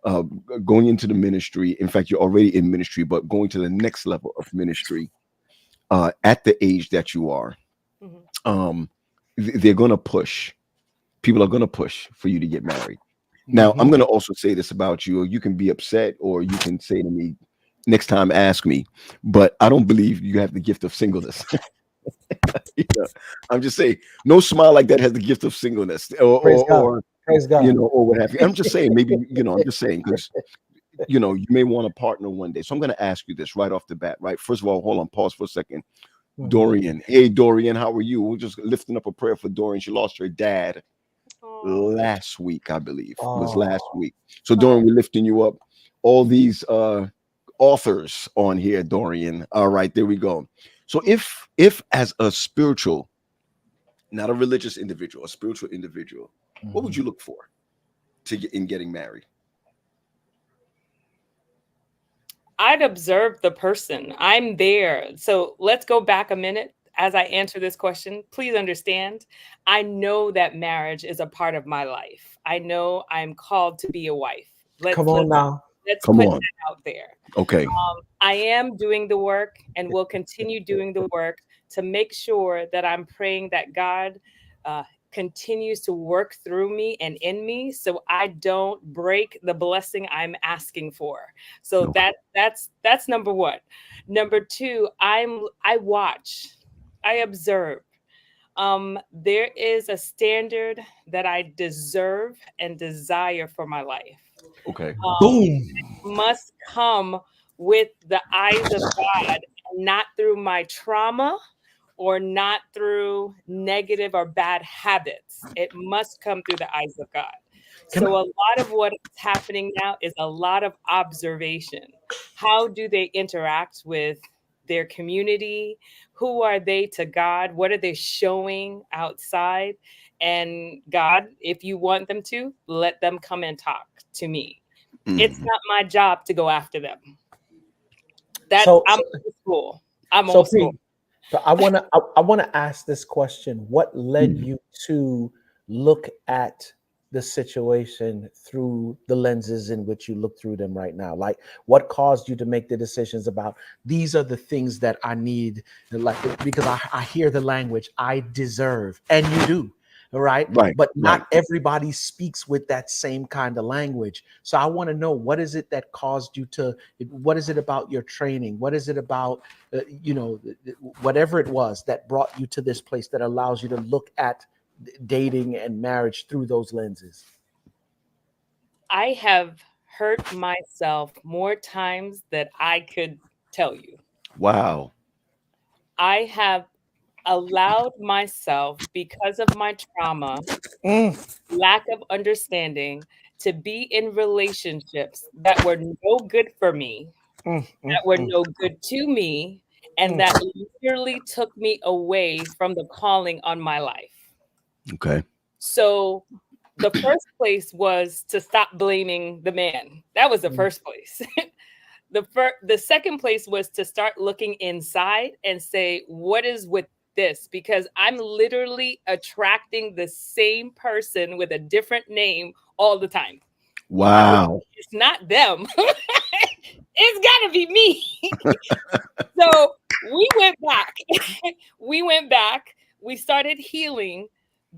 uh, going into the ministry. In fact, you're already in ministry, but going to the next level of ministry at the age that you are. Mhm. Um, they're gonna push. People are gonna push for you to get married. Now, I'm Mhm. gonna also say this about you. You can be upset, or you can say to me, next time ask me. But I don't believe you have the gift of singleness. Yeah. I'm just saying, no smile like that has the gift of singleness, Praise God. Praise God. or what have you. I'm just saying, maybe I'm just saying because you may want a partner one day. So I'm going to ask you this right off the bat, right? First of all, hold on, pause for a second. Mhm. Dorian, hey Dorian, how are you? We're just lifting up a prayer for Dorian. She lost her dad Oh, last week, I believe. It was last Oh. week. So Dorian, we're lifting you up. All these authors on here, Dorian. All right, there we go. So if as a spiritual, not a religious individual, a spiritual individual, what would Mhm. you look for to get in getting married? I'd observe the person. I'm there. So let's go back a minute as I answer this question. Please understand, I know that marriage is a part of my life. I know I'm called to be a wife. Come Let's on let's now. let's Come put on. that out there. Okay. I am doing the work and will continue doing the work to make sure that I'm praying that God uh, continues to work through me and in me so I don't break the blessing I'm asking for. So Okay. that's number one. Number two, I watch, I observe. There is a standard that I deserve and desire for my life. Okay. Um, Boom. must come with the eyes of God, not through my trauma or not through negative or bad habits. It must come through the eyes of God. Can So, I, a lot of what is happening now is a lot of observation. How do they interact with their community? Who are they to God? What are they showing outside? And God, if you want them to, let them come and talk to me. It's Mhm. not my job to go after them. That's so I'm so old school. I'm so old school. Pete, so I wanna ask this question. What led Mhm. you to look at the situation through the lenses in which you look through them right now? Like what caused you to make the decisions about these are the things that I need, like because I hear the language I deserve, and you do. All right. Right. But Right. not everybody speaks with that same kind of language. So I want to know, what is it that caused you to, what is it about your training? What is it about whatever it was that brought you to this place that allows you to look at dating and marriage through those lenses? I have hurt myself more times than I could tell you. Wow. I have allowed myself, because of my trauma, Mm, lack of understanding, to be in relationships that were no good for me, mm, mm, that were mm, no good to me, and mm. that literally took me away from the calling on my life. Okay. So the first place was to stop blaming the man. That was the Mm. first place. The second place was to start looking inside and say, what is with this? Because I'm literally attracting the same person with a different name all the time. Wow. It's not them. It's got to be me. So we went back. We went back. We started healing.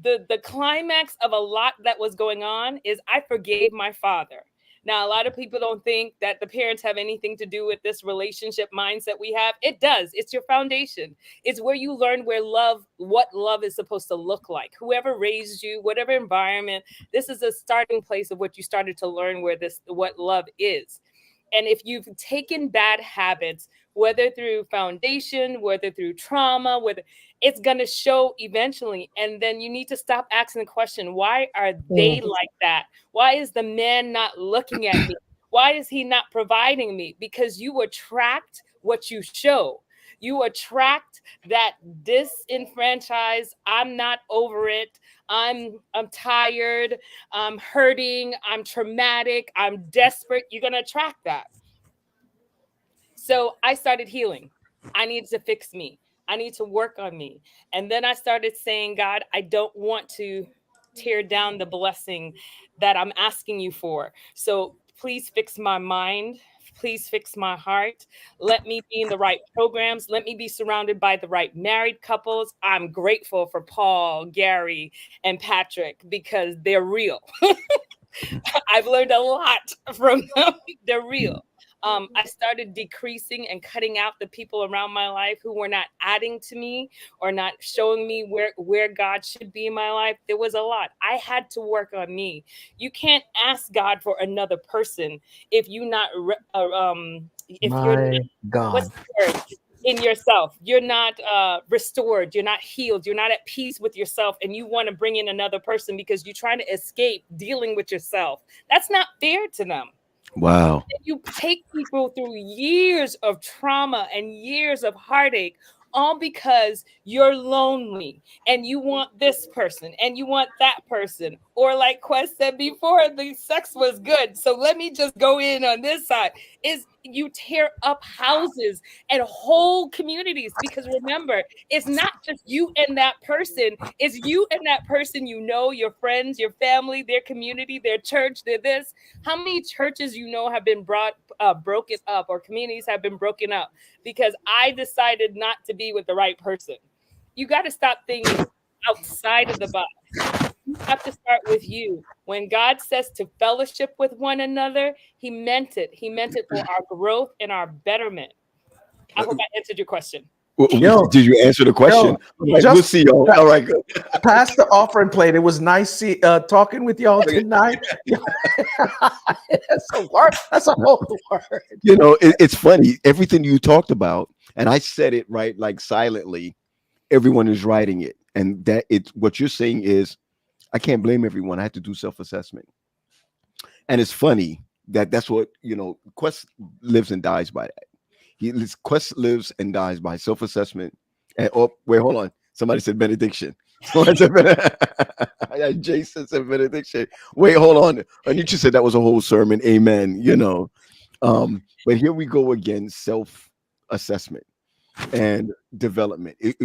The climax of a lot that was going on is I forgave my father. Now, a lot of people don't think that the parents have anything to do with this relationship mindset we have. It does. It's your foundation. It's where you learn what love is supposed to look like. Whoever raised you, whatever environment, this is a starting place of what you started to learn what love is. And if you've taken bad habits whether through foundation, whether through trauma, whether it's going to show eventually. And then you need to stop asking the question, why are they like that? Why is the man not looking at me? Why is he not providing me? Because you attract what you show. You attract that disenfranchised, I'm not over it. I'm tired. I'm hurting. I'm traumatic. I'm desperate. You're going to attract that. So I started healing. I need to fix me. I need to work on me. And then I started saying, God, I don't want to tear down the blessing that I'm asking you for. So please fix my mind. Please fix my heart. Let me be in the right programs. Let me be surrounded by the right married couples. I'm grateful for Paul, Gary, and Patrick because they're real. I've learned a lot from them. They're real. I started decreasing and cutting out the people around my life who were not adding to me or not showing me where God should be in my life. There was a lot. I had to work on me. You can't ask God for another person if you're not God. what's the word? In yourself. You're not restored. You're not healed. You're not at peace with yourself. And you want to bring in another person because you're trying to escape dealing with yourself. That's not fair to them. Wow. You take people through years of trauma and years of heartache, all because you're lonely and you want this person and you want that person. Or like Quest said before, the sex was good, so let me just go in on this side. Is you tear up houses and whole communities, because remember, it's not just you and that person, it's you and that person, you know, your friends, your family, their community, their church, their this. How many churches you know have been broken up, or communities have been broken up because I decided not to be with the right person? You got to stop thinking outside of the box. You have to start with you. When God says to fellowship with one another, he meant it. He meant it for our growth and our betterment. I hope I answered your question. Yo, did you answer the question? We'll see y'all. All right, good. Pass the offering plate. It was nice talking with y'all tonight. That's a word. That's a whole word. You know, it's funny. Everything you talked about, and I said it right, like silently. Everyone is writing it, and that it's what you're saying is, I can't blame everyone. I had to do self-assessment, and it's funny that's what Quest lives and dies by that. Quest lives and dies by self-assessment. And wait, hold on. Somebody said benediction. Jason said benediction. Wait, hold on. Anitra said that was a whole sermon. Amen. But here we go again. Self-assessment and development. Here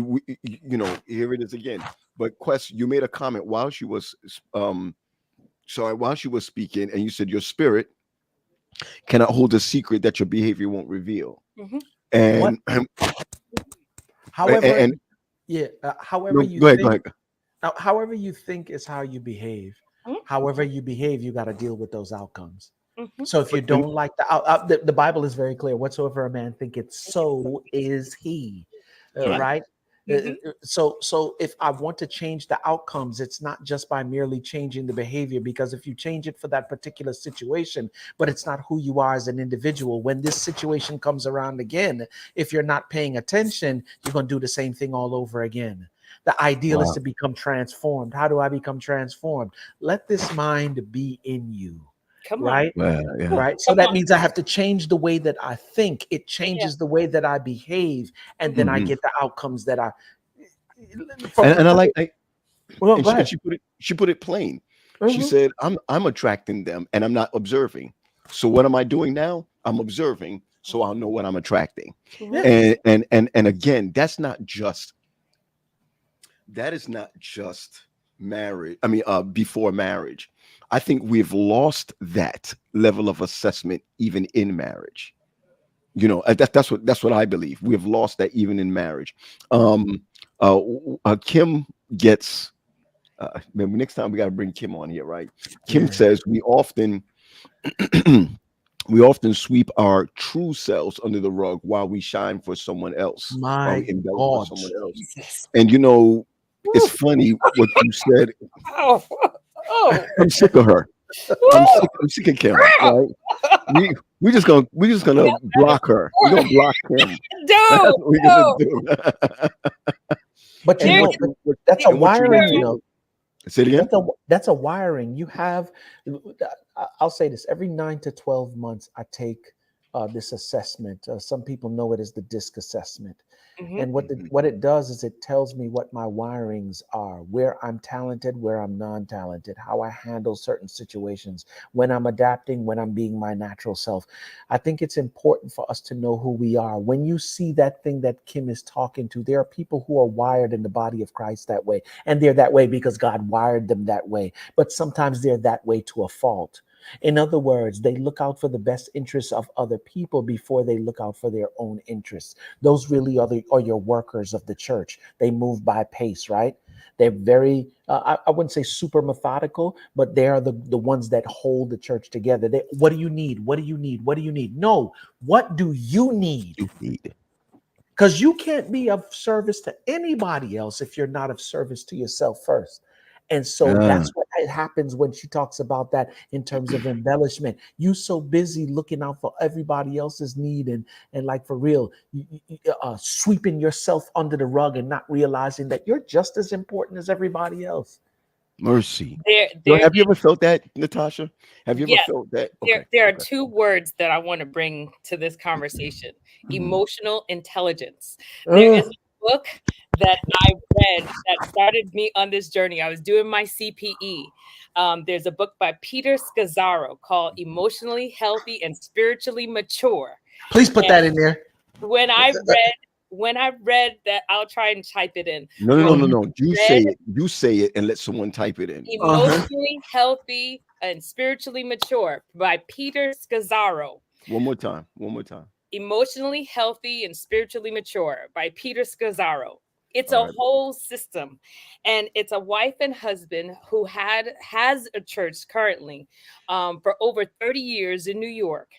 it is again. But Quest, you made a comment while she was speaking, and you said your spirit cannot hold a secret that your behavior won't reveal. Mm-hmm. And however, go ahead. However you think is how you behave. Mm-hmm. However you behave, you got to deal with those outcomes. Mm-hmm. So if you don't like the Bible is very clear. Whatsoever a man thinketh, so is he. Right? Mm-hmm. So if I want to change the outcomes, it's not just by merely changing the behavior, because if you change it for that particular situation, but it's not who you are as an individual, when this situation comes around again, if you're not paying attention, you're going to do the same thing all over again. The ideal is to become transformed. How do I become transformed? Let this mind be in you. Right. Right. So that means I have to change the way that I think. It changes the way that I behave, and then I get the outcomes that I. And I like. She put it plain. Mm-hmm. She said, "I'm attracting them, and I'm not observing. So what am I doing now? I'm observing, so I'll know what I'm attracting." Mm-hmm. And again, that is not just marriage. I mean, before marriage. I think we've lost that level of assessment even in marriage. That's what I believe. We've lost that even in marriage. Kim gets. Maybe next time we got to bring Kim on here, right? Kim says we often sweep our true selves under the rug while we shine for someone else. My God. For someone else. And it's funny what you said. I'm sick of her. I'm sick of Kim. Right? we we just gonna block her. We're gonna block him. That's No, what we're gonna no. do. But you and There know, what, is what, what that's a and what you wiring. need You to know, say it again. that's a wiring. You have. I'll say this: every 9 to 12 months, I take this assessment. Some people know it as the DISC assessment. Mhm. And what it does is it tells me what my wirings are, where I'm talented, where I'm non-talented, how I handle certain situations, when I'm adapting, when I'm being my natural self. I think it's important for us to know who we are. When you see that thing that Kim is talking to, there are people who are wired in the body of Christ that way, and they're that way because God wired them that way. But sometimes they're that way to a fault. In other words, they look out for the best interests of other people before they look out for their own interests. Those really are your workers of the church. They move by pace, right? They're very, I wouldn't say super methodical, but they are the ones that hold the church together. What do you need? What do you need? What do you need? No, what do you need? You need. Because you can't be of service to anybody else if you're not of service to yourself first. And so Ah, that's what it happens when she talks about that in terms of embellishment. You so busy looking out for everybody else's need and like for real, sweeping yourself under the rug and not realizing that you're just as important as everybody else. mercy. There Have you ever felt that, Natasha? Have you ever yes, felt that? there Okay. there are Okay. two words that I want to bring to this conversation: Mhm. emotional intelligence. There is Mm, a book that I read that started me on this journey. I was doing my CPE. There's a book by Peter Scazzaro called Emotionally Healthy and Spiritually Mature. please put And that in there. when I read when I read that, I'll try and type it in. No, no, When no, Uh-huh. no, no. You I read say it. You say it, and let someone type it in. Uh-huh. Emotionally Healthy and Spiritually Mature by Peter Scazzaro. One more time. One more time. Emotionally Healthy and Spiritually Mature by Peter Scazzaro. It's All a right. whole system, and it's a wife and husband who has a church currently for over 30 years in New York,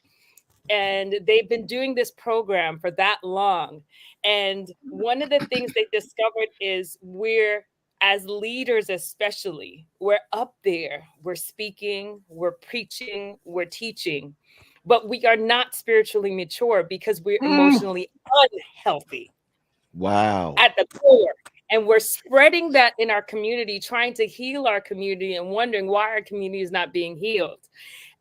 and they've been doing this program for that long. And one of the things they discovered is we're, as leaders especially, we're up there, we're speaking, we're preaching, we're teaching, but we are not spiritually mature because we're Mm. emotionally unhealthy Wow. at the core. And we're spreading that in our community, trying to heal our community and wondering why our community is not being healed.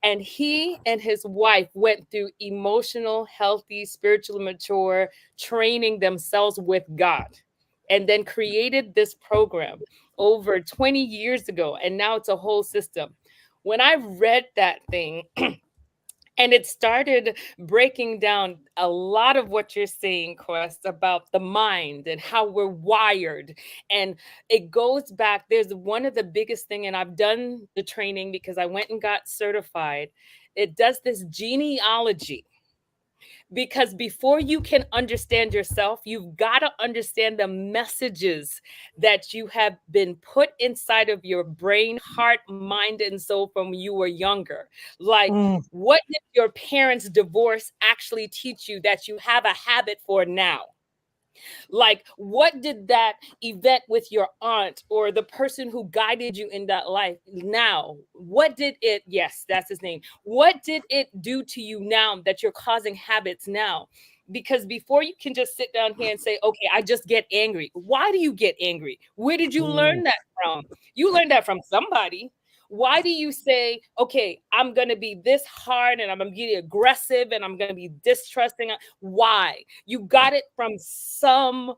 And he and his wife went through emotional, healthy, spiritually mature training themselves with God, and then created this program over 20 years ago. And now it's a whole system. When I read that thing, and it started breaking down a lot of what you're saying, Quest, about the mind and how we're wired. And it goes back. There's one of the biggest thing, and I've done the training because I went and got certified. It does this genealogy, because before you can understand yourself, you've got to understand the messages that you have been put inside of your brain, heart, mind, and soul from you were younger. Like, Mm. what did your parents' divorce actually teach you that you have a habit for now? Like, what did that event with your aunt or the person who guided you in that life now? What did it, yes, that's his name. What did it do to you now that you're causing habits now? Because before you can just sit down here and say, okay, I just get angry. Why do you get angry? Where did you Mm. learn that from? You learned that from somebody. Why do you say, okay, I'm going to be this hard and I'm going to be aggressive and I'm going to be distrusting? Why? You got it from somewhere.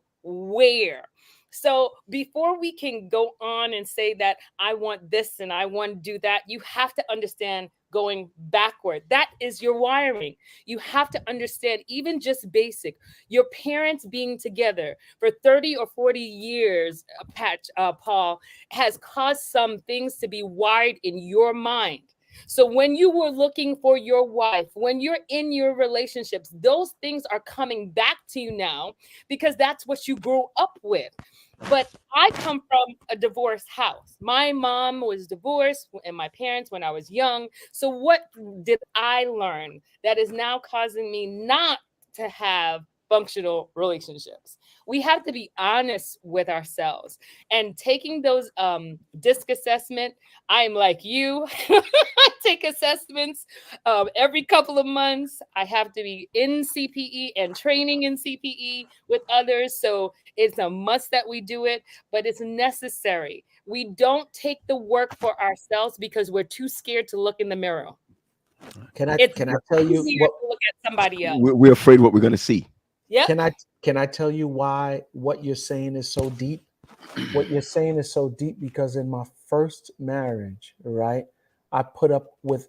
So before we can go on and say that I want this and I want to do that, you have to understand going backward. That is your wiring. You have to understand, even just basic, your parents being together for 30 or 40 years, Paul, has caused some things to be wired in your mind. So when you were looking for your wife, when you're in your relationships, those things are coming back to you now because that's what you grew up with. But I come from a divorced house. My mom was divorced and my parents when I was young. So what did I learn that is now causing me not to have dysfunctional relationships. We have to be honest with ourselves and taking those disc assessment. I'm like you. I take assessments every couple of months. I have to be in CPE and training in CPE with others. So it's a must that we do it, but it's necessary. We don't take the work for ourselves because we're too scared to look in the mirror. Can I It's tell you easier what to look at somebody else. We're afraid what we're going to see. Yeah. can I tell you why what you're saying is so deep? What you're saying is so deep because in my first marriage, right, I put up with,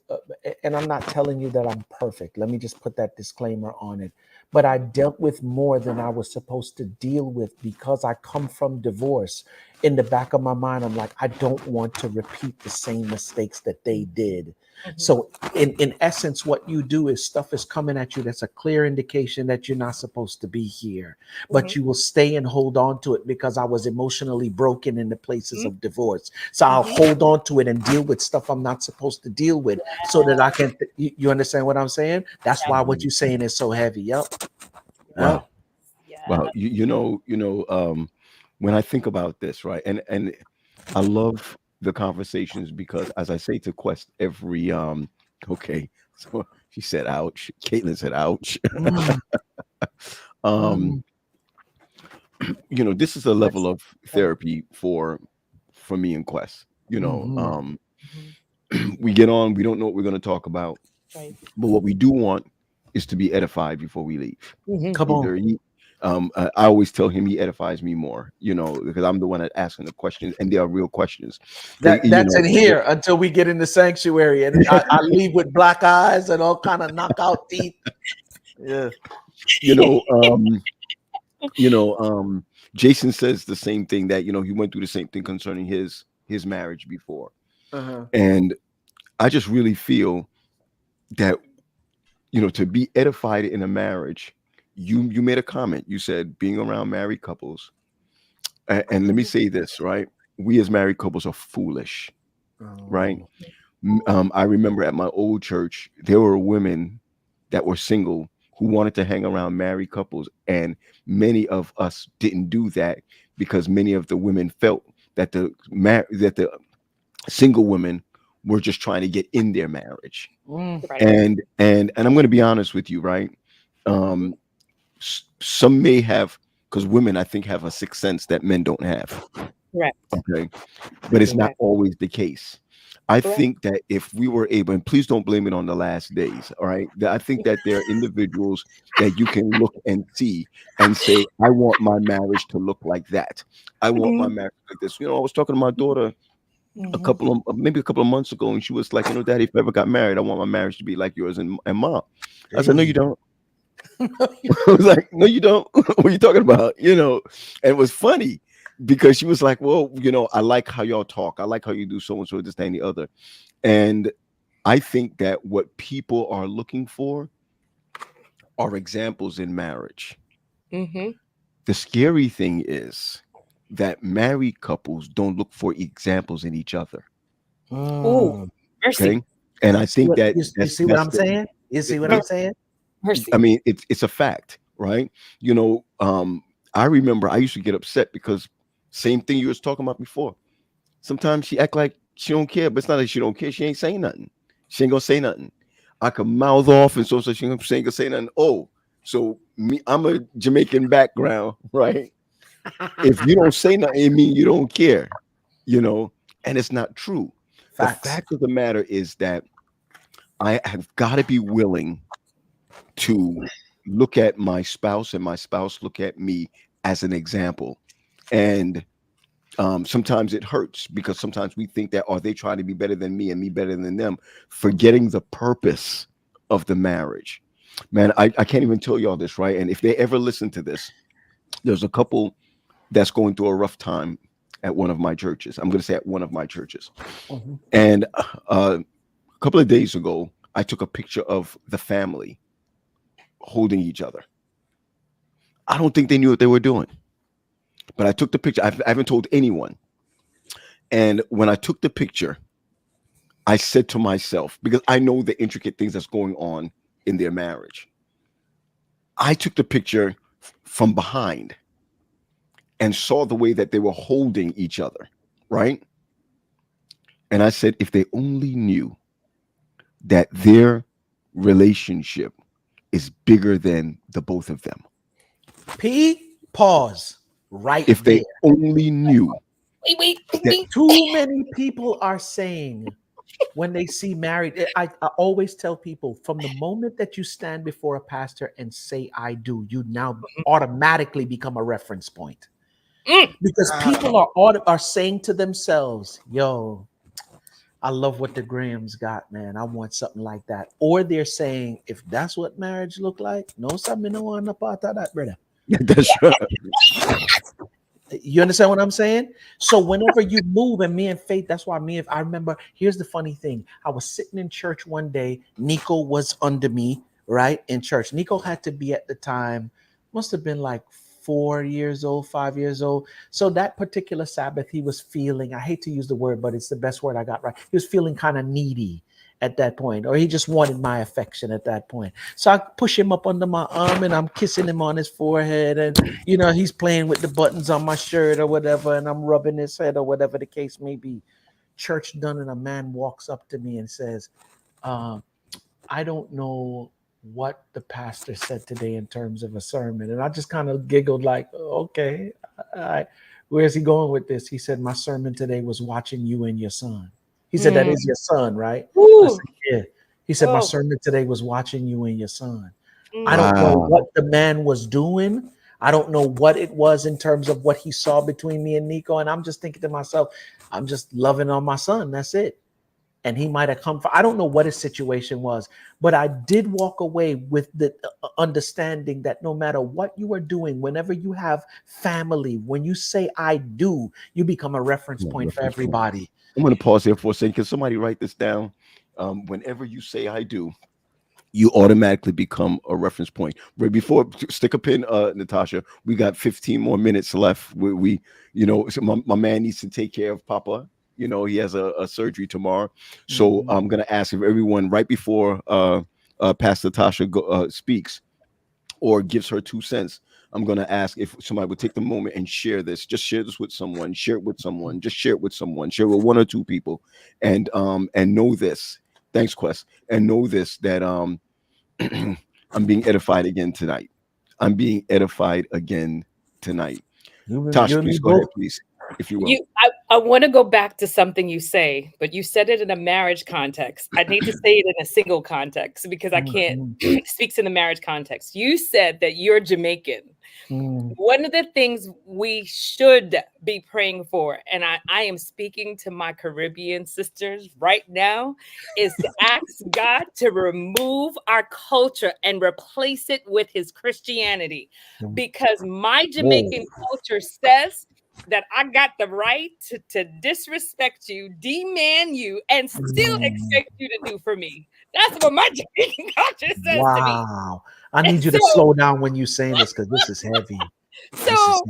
and I'm not telling you that I'm perfect. Let me just put that disclaimer on it. But I dealt with more than I was supposed to deal with because I come from divorce. In the back of my mind, I'm like, I don't want to repeat the same mistakes that they did. So in essence, what you do is stuff is coming at you that's a clear indication that you're not supposed to be here, but you will stay and hold on to it because I was emotionally broken in the places of divorce. So I'll hold on to it and deal with stuff I'm not supposed to deal with so that I can, you understand what I'm saying? That's why what you're saying is so heavy. Yep. Wow. Yeah. Wow. When I think about this, right, and I love the conversations because, as I say to Quest every okay, so she said, "Ouch." Caitlin said, "Ouch." um, this is a level of therapy for me and Quest. We get on, we don't know what we're going to talk about, Right. but what we do want is to be edified before we leave. Come Either on. I always tell him he edifies me more, because I'm the one that asking the questions, and they are real questions. That's in here until we get in the sanctuary, and I leave with black eyes and all kind of knockout teeth. Yeah. Jason says the same thing, that he went through the same thing concerning his marriage before, and I just really feel that to be edified in a marriage, you made a comment. You said being around married couples, and let me say this, right? We as married couples are foolish, right? I remember at my old church, there were women that were single who wanted to hang around married couples, and many of us didn't do that because many of the women felt that the single women were just trying to get in their marriage. Right. And I'm going to be honest with you, right? Some may have, because women, I think, have a sixth sense that men don't have. Right. Okay, but it's not Right. always the case. I Correct. think that if we were able, and please don't blame it on the last days, all right? That I think that there are individuals that you can look and see and say, I want my marriage to look like that. I want my marriage like this. I was talking to my daughter maybe a couple of months ago, and she was like, Daddy, if I ever got married, I want my marriage to be like yours and Mom. I said, no, you don't. I was like, no, you don't. What are you talking about? And it was funny because she was like, well, I like how y'all talk. I like how you do so and so, this, that, and the other. And I think that what people are looking for are examples in marriage. The scary thing is that married couples don't look for examples in each other. Oh, mercy. Okay. And I think that you see what I'm saying? You see what I'm saying? Mercy. I mean, it's a fact, right? I remember I used to get upset because same thing you was talking about before. Sometimes she act like she don't care, but it's not like she don't care. She ain't saying nothing. She ain't gonna say nothing. I could mouth off, and so she ain't gonna say nothing. Oh, so me, I'm a Jamaican background, right? If you don't say nothing, it means you don't care, and it's not true. Facts. The fact of the matter is that I have got to be willing to look at my spouse and my spouse look at me as an example. And sometimes it hurts because sometimes we think that, are they trying to be better than me and me better than them, forgetting the purpose of the marriage. Man, I can't even tell y'all this, right? And if they ever listen to this, there's a couple that's going through a rough time at one of my churches. I'm going to say at one of my churches. And a couple of days ago, I took a picture of the family holding each other. I don't think they knew what they were doing, but I took the picture. I haven't told anyone. And when I took the picture, I said to myself, because I know the intricate things that's going on in their marriage, I took the picture from behind and saw the way that they were holding each other, right? And I said, if they only knew that their relationship is bigger than the both of them. Pause right If there. they only knew. Wait. Too many people are saying when they see married, I always tell people from the moment that you stand before a pastor and say, I do, you now automatically become a reference point. Because people are saying to themselves, yo, I love what the Grahams got, man. I want something like that. Or they're saying, if that's what marriage look like, no, something no want a part of that, brother. That's right. You understand what I'm saying? So whenever you move, and me and Faith, that's why I remember, here's the funny thing. I was sitting in church one day. Nico was under me, right? In church. Nico had to be at the time, must have been like 4 years old, 5 years old. So that particular Sabbath, he was feeling, I hate to use the word, but it's the best word I got right. He was feeling kind of needy at that point, or he just wanted my affection at that point. So I push him up under my arm and I'm kissing him on his forehead, and he's playing with the buttons on my shirt or whatever, and I'm rubbing his head or whatever the case may be. Church done, and a man walks up to me and says, I don't know what the pastor said today in terms of a sermon. And I just kind of giggled like, okay, where's he going with this? He said, my sermon today was watching you and your son. He said, that is your son, right? I said, yeah. He said, my sermon today was watching you and your son. I don't know what the man was doing. I don't know what it was in terms of what he saw between me and Nico. And I'm just thinking to myself, I'm just loving on my son. That's it. And he might have come from, I don't know what his situation was, but I did walk away with the understanding that no matter what you are doing, whenever you have family, when you say I do, you become a reference point for everybody. I'm going to pause here for a second. Can somebody write this down? Whenever you say I do, you automatically become a reference point. Right before, stick a pin, Natasha. We got 15 more minutes left. So my man needs to take care of Papa. He has a surgery tomorrow. So I'm going to ask if everyone right before Pastor Tasha speaks or gives her 2 cents, I'm going to ask if somebody would take the moment and share this. Just share this with someone. Share it with someone. Just share it with someone. Share it with 1 or 2 people. And know this. Thanks, Quest. And know this, that I'm being edified again tonight. I'm being edified again tonight. Tasha, please go ahead, please, if you will. I want to go back to something you say, but you said it in a marriage context. I need to say it in a single context because I can't speak in the marriage context. You said that you're Jamaican. One of the things we should be praying for, and I am speaking to my Caribbean sisters right now, is to ask God to remove our culture and replace it with his Christianity. Because my Jamaican culture says that I got the right to disrespect you, demand you, and still expect you to do for me. That's what my Jamaican culture says to me. Wow. I need you to slow down when you're saying this, because this is heavy. So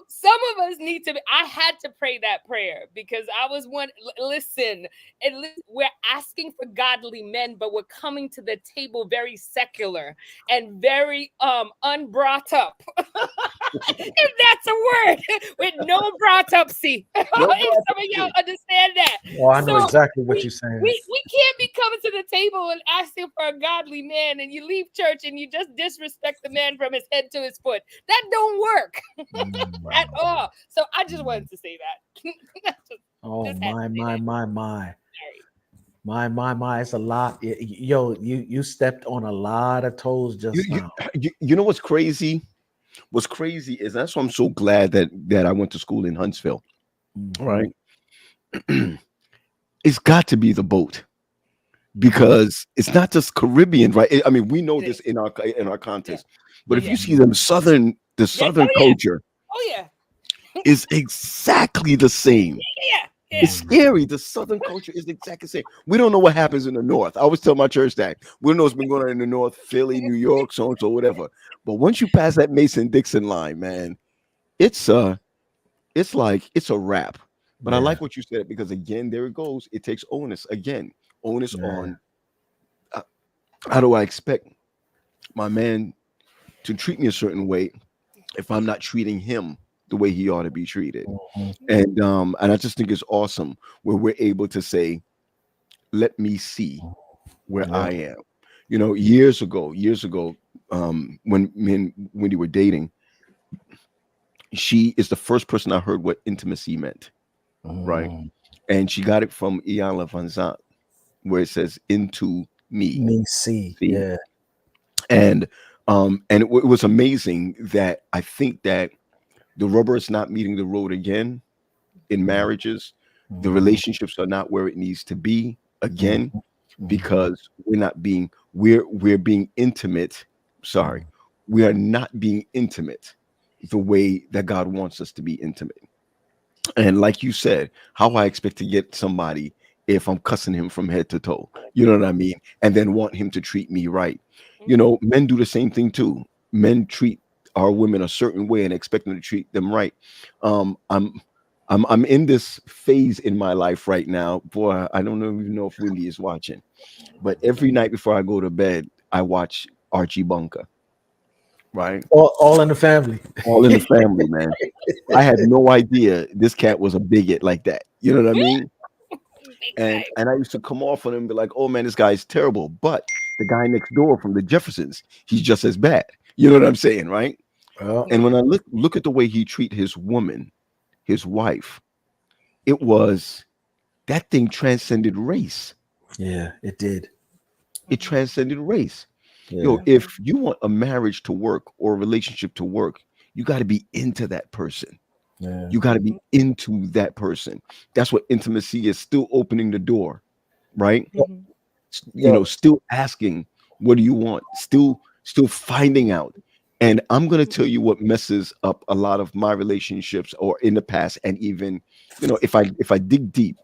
some of us need to I had to pray that prayer because I was listen, we're asking for godly men, but we're coming to the table very secular and very unbrought up. If that's a word, with no brought up. See, if some of y'all understand that. Well, I know exactly what you're saying. We can't be coming to the table and asking for a godly man, and you leave church and you just disrespect the man from his head to his foot. That don't work at all. So I just wanted to say that. My, it's a lot. Yo, you stepped on a lot of toes just now. You know what's crazy? What's crazy is that's why I'm so glad that I went to school in Huntsville. Right? It's got to be the boat, because it's not just Caribbean, right? I mean, we know this in our context, but if you see the southern culture, is exactly the same. It's scary. The southern culture is exactly the same. We don't know what happens in the north. I always tell my church that we don't know what's been going on in the north, Philly, New York, so and so, whatever. But once you pass that Mason-Dixon line, man, it's like it's a wrap. But I like what you said, because again, there it goes. It takes onus again. Onus on how do I expect my man to treat me a certain way if I'm not treating him the way he ought to be treated. Mhm. And I just think it's awesome where we're able to say, let me see where Yeah. I am. You know, years ago, when me and Wendy were dating, she is the first person I heard what intimacy meant, right? Mm. And she got it from Ian Van Zant, where it says into me. Me see. See? Yeah. And it was amazing that I think that the rubber is not meeting the road again in marriages. The Mhm. relationships are not where it needs to be again Mhm. because we're being intimate. Sorry, we are not being intimate the way that God wants us to be intimate. And like you said, how I expect to get somebody if I'm cussing him from head to toe, you know what I mean? And then want him to treat me right. You know, men do the same thing too. Men treat our women a certain way and expect them to treat them right. Um, I'm I'm in this phase in my life right now. Boy, I don't even know if Wendy is watching, but every night before I go to bed, I watch Archie Bunker, right? All in the family. All in the Family, man. I had no idea this cat was a bigot like that. You know what I mean? Big And time. and I used to come off on him and be like, "Oh man, this guy's terrible." But the guy next door from the Jeffersons, he's just as bad. You know what I'm saying, right? Well, And when I look at the way he treat his woman, his wife, it was that thing transcended race. yeah, it did. It transcended race. Yo, Yeah. if you want a marriage to work or a relationship to work, you got to be into that person. Yeah. You got to be into that person. That's what intimacy is, still opening the door, right? You Yo, know, still asking, what do you want? Still finding out. And I'm going to tell you what messes up a lot of my relationships or in the past. And even, you know, if I dig deep,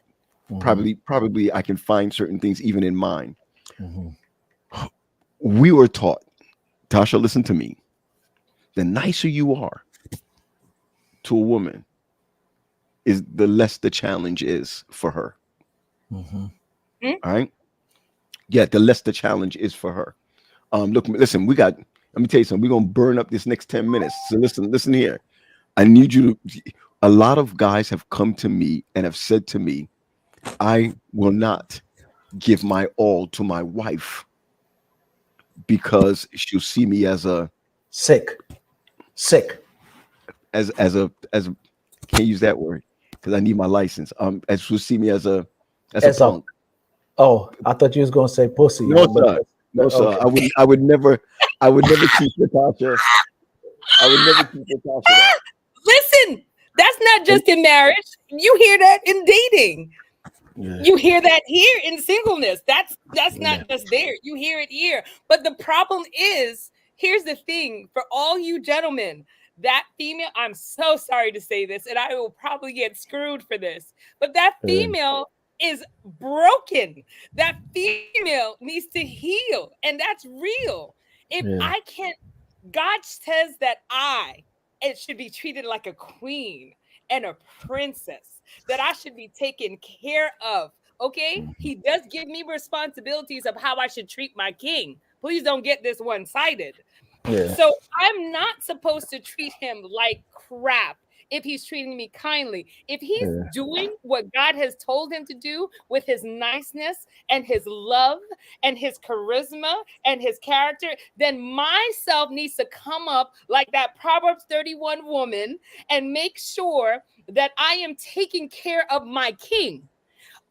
mhm, probably I can find certain things even in mine. mhm. We were taught, Tasha, listen to me. The nicer you are to a woman is the less the challenge is for her. Mhm. All right. Yeah, the less the challenge is for her. Look, listen, let me tell you something. We're gonna burn up this next 10 minutes. So listen here. I need you to a lot of guys have come to me and have said to me, I will not give my all to my wife because she'll see me as a Sick. Sick. as can't use that word because I need my license. As she'll see me as a As a punk. oh, I thought you was gonna say pussy, No, but sir. No, sir. okay. I would never teach Natasha. I would never teach Natasha that. Listen, that's not And just in marriage. You hear that in dating. Yeah. You hear that here in singleness. That's Yeah. not just there. You hear it here. But the problem is, here's the thing for all you gentlemen, that female, I'm so sorry to say this, and I will probably get screwed for this, but that Yeah. female is broken. That female needs to heal, and that's real. If Yeah. I can't, God says that it should be treated like a queen and a princess, that I should be taken care of. Okay. Mhm. He does give me responsibilities of how I should treat my king. Please don't get this one sided. Yeah. So I'm not supposed to treat him like crap if he's treating me kindly. If he's Yeah. doing what God has told him to do with his niceness and his love and his charisma and his character, then myself needs to come up like that Proverbs 31 woman and make sure that I am taking care of my king.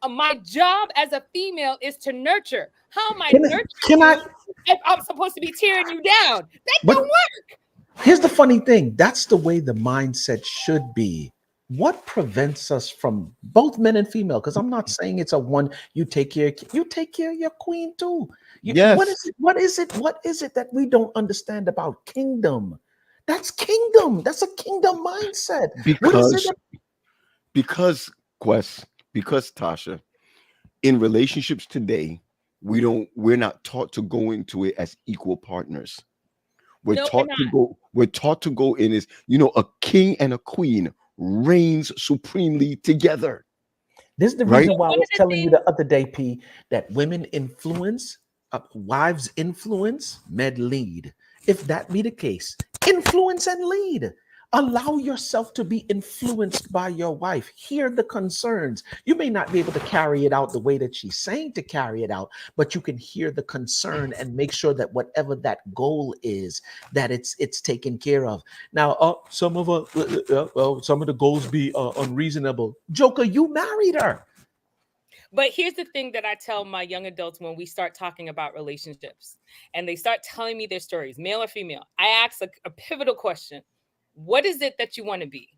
My job as a female is to nurture. How am I nurturing Can I you if I'm supposed to be tearing you down? That but don't work. here's the funny thing. That's the way the mindset should be. What prevents us from both men and female? Because I'm not saying it's a one. You take care of your queen too. What yes, is it? What is it? What is it that we don't understand about kingdom? That's kingdom. That's a kingdom mindset. What is it? because because Quest, because Tasha, in relationships today, we're not taught to go into it as equal partners. No, we're not. We're taught to go in as, you know, a king and a queen reigns supremely together, This is the right? reason why I One was of the telling you things, the other day, P, that women influence, wives influence, men lead. if that be the case, influence and lead. Allow yourself to be influenced by your wife. Hear the concerns. You may not be able to carry it out the way that she's saying to carry it out, but you can hear the concern and make sure that whatever that goal is, that it's taken care of. Now, some of the goals be unreasonable. Joker, you married her. But here's the thing that I tell my young adults when we start talking about relationships and they start telling me their stories, male or female. I ask a pivotal question. What is it that you want to be?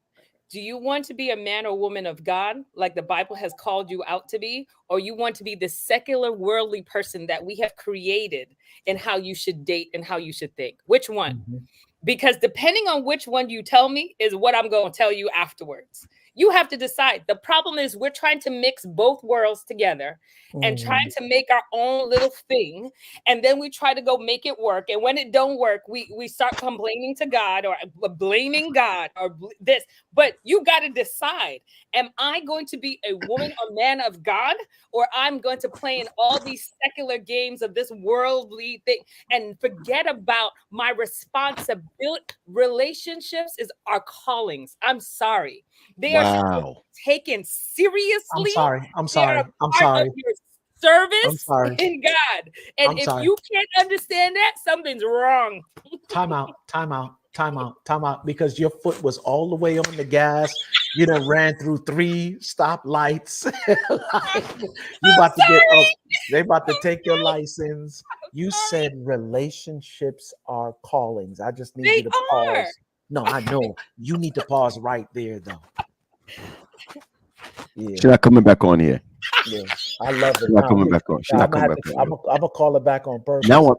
Do you want to be a man or woman of God, like the Bible has called you out to be? Or you want to be the secular, worldly person that we have created in how you should date and how you should think? Which one? Mm-hmm. Because depending on which one you tell me is what I'm going to tell you afterwards. You have to decide. The problem is we're trying to mix both worlds together and trying to make our own little thing. And then we try to go make it work. And when it don't work, we start complaining to God or blaming God or this. But you got to decide. Am I going to be a woman or man of God, or I'm going to play in all these secular games of this worldly thing and forget about my responsibility? Relationships is our callings. I'm sorry. They are taken seriously. I'm sorry. Your service in God. And if you can't understand that, something's wrong. Time out. Because your foot was all the way on the gas. You done ran through 3 stoplights. You about to get up. They about to take your license. You said relationships are callings. I just need you to pause. No, I know. You need to pause right there, though. Yeah. She's not coming back on here. Yeah, I love it. She's not coming back on. She's not coming back on. I'm gonna call her back on purpose. Now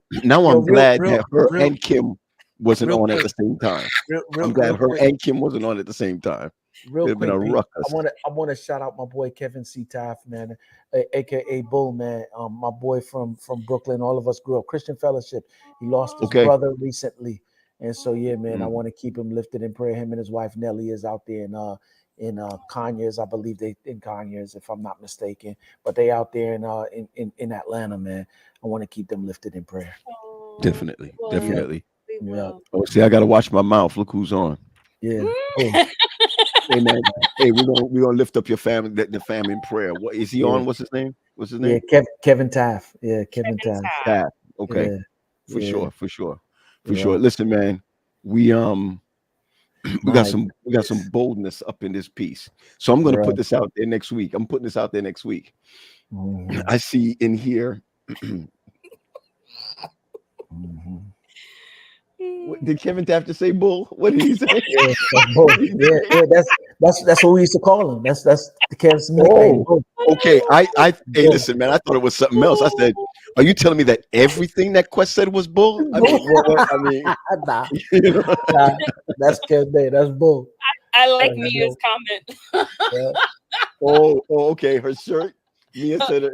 I'm glad that her and Kim wasn't on at the same time. I'm glad her and Kim wasn't on at the same time. Real quick, I want to shout out my boy Kevin C. Taff, man, aka Bull, man. My boy from Brooklyn. All of us grew up Christian Fellowship. He lost his brother recently, and so yeah, man, I want to keep him lifted in prayer. Him and his wife Nellie is out there in Conyers, I believe they in Conyers, if I'm not mistaken. But they out there in Atlanta, man. I want to keep them lifted in prayer. Definitely. Yeah. Oh, see, I gotta watch my mouth. Look who's on. Yeah. Hey man, hey, we're gonna lift up your family, the family in prayer. What is he on? What's his name? Yeah, Kevin Taff. Yeah, Kevin Taff. Okay, yeah. For sure. Listen, man, we got some boldness up in this piece. So I'm gonna put this out there next week. I'm putting this out there next week. I see in here. What, did Kevin Taft to say bull? What did he say? Bull. That's what we used to call him. That's the Kev's nickname. Okay. Hey, listen, man. I thought it was something else. I said, are you telling me that everything that Quest said was bull? Nah. That's Kev's name. That's bull. I like Mia's comment. Oh, okay. Her shirt. Mia said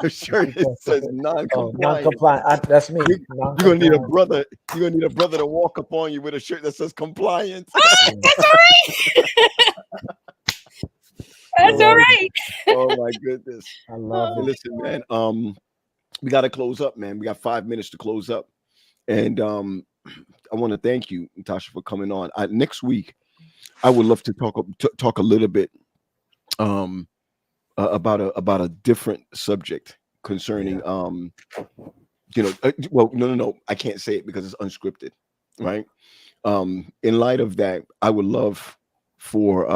her shirt says non-compliant. Non-compliant. That's me. You're gonna need a brother. You're gonna need a brother to walk up on you with a shirt that says compliance. That's all right. That's all right. Oh my goodness. I love it. Listen, man. We got to close up, man. We got 5 minutes to close up, and I want to thank you, Natasha, for coming on. Next week, I would love to talk a little bit about a different subject concerning no, I can't say it because it's unscripted, right? In light of that, I would love for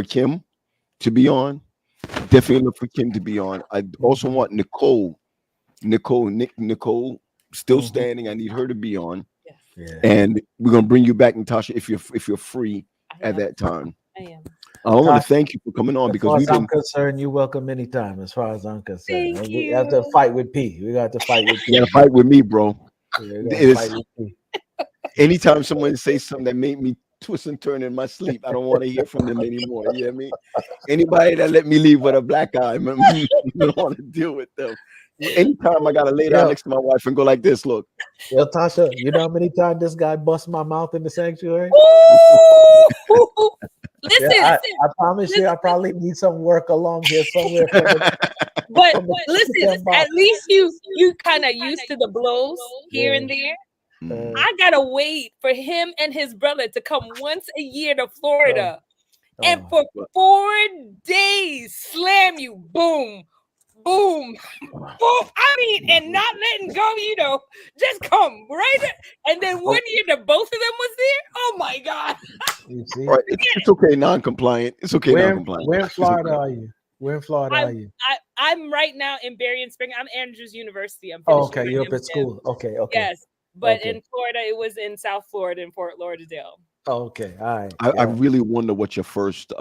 Kim to be on. Definitely look for Kim to be on. I also want Nicole still standing. I need her to be on. Yes. Yeah. And we're gonna bring you back, Natasha, if you're free at that time. I am. I want to thank you for coming on because as far as I'm concerned, you're welcome anytime. As far as I'm concerned, Thank we you. have to fight with P. We got to fight with P. You gotta fight with me, bro. Yeah, Anytime someone says something that made me twist and turn in my sleep, I don't want to hear from them anymore. You know what I mean? Anybody that let me leave with a black eye, I don't want to deal with them. Anytime I gotta lay down next to my wife and go like this, look. Yo, Tasha, you know how many times this guy bust my mouth in the sanctuary? Listen, I promise you, I probably need some work along here somewhere. But I'm gonna listen, put that at box. least you kind of used to the blows here and there. Mm. I gotta wait for him and his brother to come once a year to Florida, and Oh, for 4 days slam you, boom, boom, boom. I mean, and not letting go. Just come right. And then one year the both of them was there. Oh my God! you see, All right, it's okay, non-compliant. It's okay, non-compliant. where in It's Florida okay. are you? Where in Florida are you? I'm right now in Berrien Spring. I'm Andrews University. I'm Oh, finishing okay. my You're up at MDiv. school. Okay, okay. Yes, but Okay. in Florida, it was in South Florida in Fort Lauderdale. Oh, okay. All right. I Yeah. really wonder what your first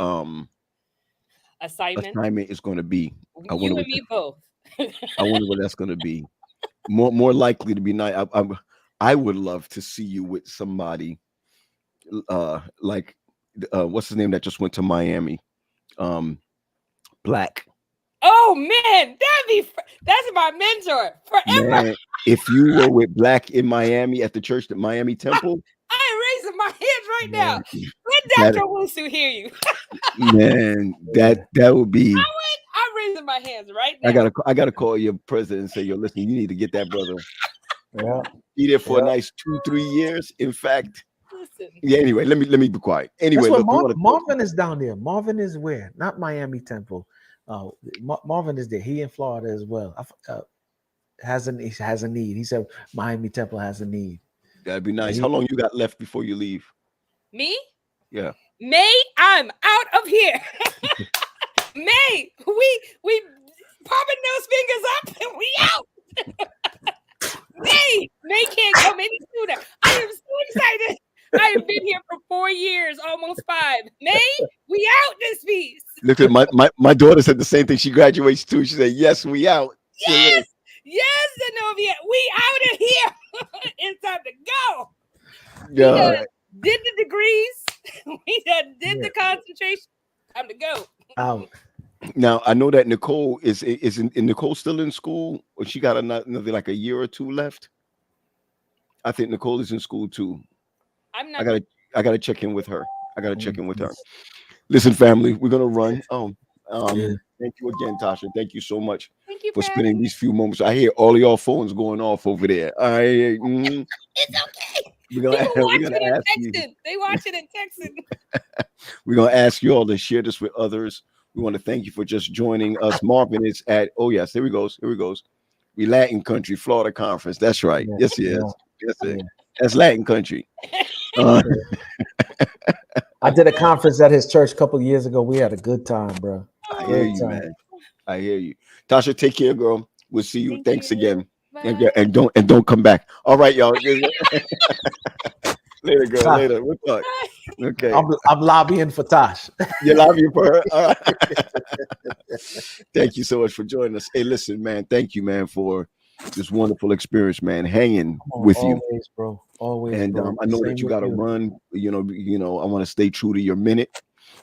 Assignment. assignment is going to be. I wonder You and what me both. I wonder what that's going to be. More likely to be nice. I would love to see you with somebody like what's his name that just went to Miami, Black. Oh man, that's my mentor forever. Man, if you were with Black in Miami at the church, the Miami Temple, I am raising my hands right now. that Let Dr. Wusu hear you. man, Yeah. that would be. I'm raising my hands right I now. gotta call your president and say, yo, listen, you need to get that brother. Yeah. Be there for a Yeah. nice 2-3 years. In fact, Listen, yeah. Anyway, let me be quiet. Anyway, That's what look, we wanna- Marvin is down there. Marvin is where? Not Miami Temple. Marvin is there. He in Florida as well. He has a need. He said Miami Temple has a need. that'd be nice. How long you got left before you leave? me? Yeah. May, I'm out of here. May, we popping those fingers up and we out. May can't come any sooner. I am so excited. I have been here for 4 years, almost 5. May, we out this piece. Look at my daughter said the same thing. She graduates too. She said, "Yes, we out." Yes, Zenobia, we out of here. It's time to go. We Yeah. did the degrees. We did the concentration. Time to go. Out. Now I know that Nicole is Nicole still in school, or she got another like a year or two left. I think Nicole is in school too. I'm not. I gotta check in with her. I gotta check in with her. Listen, family, we're gonna run. Yeah. Thank you again, Tasha. Thank you so much Thank you for for spending having me. these few moments. I hear all of y'all phones going off over there. It's okay. We're People watch gonna it and ask you. texting. They watch it and texting. We're gonna ask you all to share this with others. We want to thank you for just joining us. Marvin is at yes, here he goes. We Latin country, Florida conference. That's right. Yeah, Yes, he is. yeah, Yes, it. yeah. That's Latin country. Uh, I did a conference at his church a couple of years ago. We had a good time, bro. I hear you, time. man. I hear you. Tasha, take care, girl. We'll see you. Thank Thanks you. again. Bye. And don't come back. All right, y'all. Later, girl. Tosh. Later. We'll talk. Okay. I'm lobbying for Tosh. You love you for her. All right. Thank you so much for joining us. Hey, listen, man. Thank you, man, for this wonderful experience, man. Hanging with you. Always, bro. Always, And bro. I know Same that you with got to you. run. I want to stay true to your minute.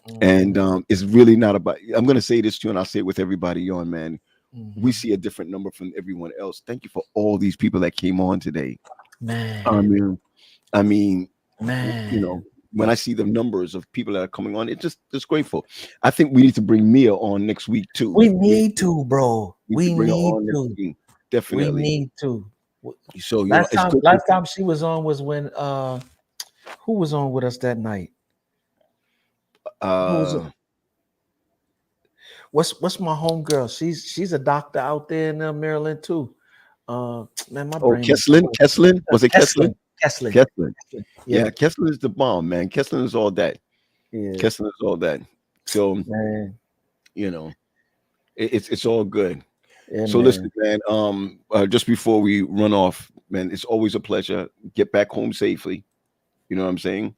Mhm. And it's really not about. I'm going to say this to you, and I'll say it with everybody on, man. Mhm. We see a different number from everyone else. Thank you for all these people that came on today. Man, I mean, man. when I see the numbers of people that are coming on, it's grateful. I think we need to bring Mia on next week too. We need to, bro. We bring her need on next to. week. Definitely. We need to. So Last it's time, good. last time she was on was when who was on with us that night? Who was it? What's my homegirl? She's a doctor out there in Maryland too. Man, my brain. Kesslin? Was it Kesslin? Kesslin. Yeah, Kesslin is the bomb, man. Kesslin is all that. Yeah. Kesslin is all that. So Man. it's all good. Yeah, So man. listen, man. Just before we run off, man, it's always a pleasure. Get back home safely. You know what I'm saying?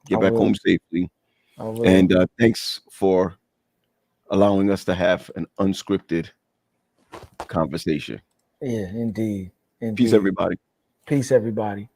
Get back home safely. And thanks for allowing us to have an unscripted conversation. Yeah, indeed. Peace, everybody. Peace, everybody.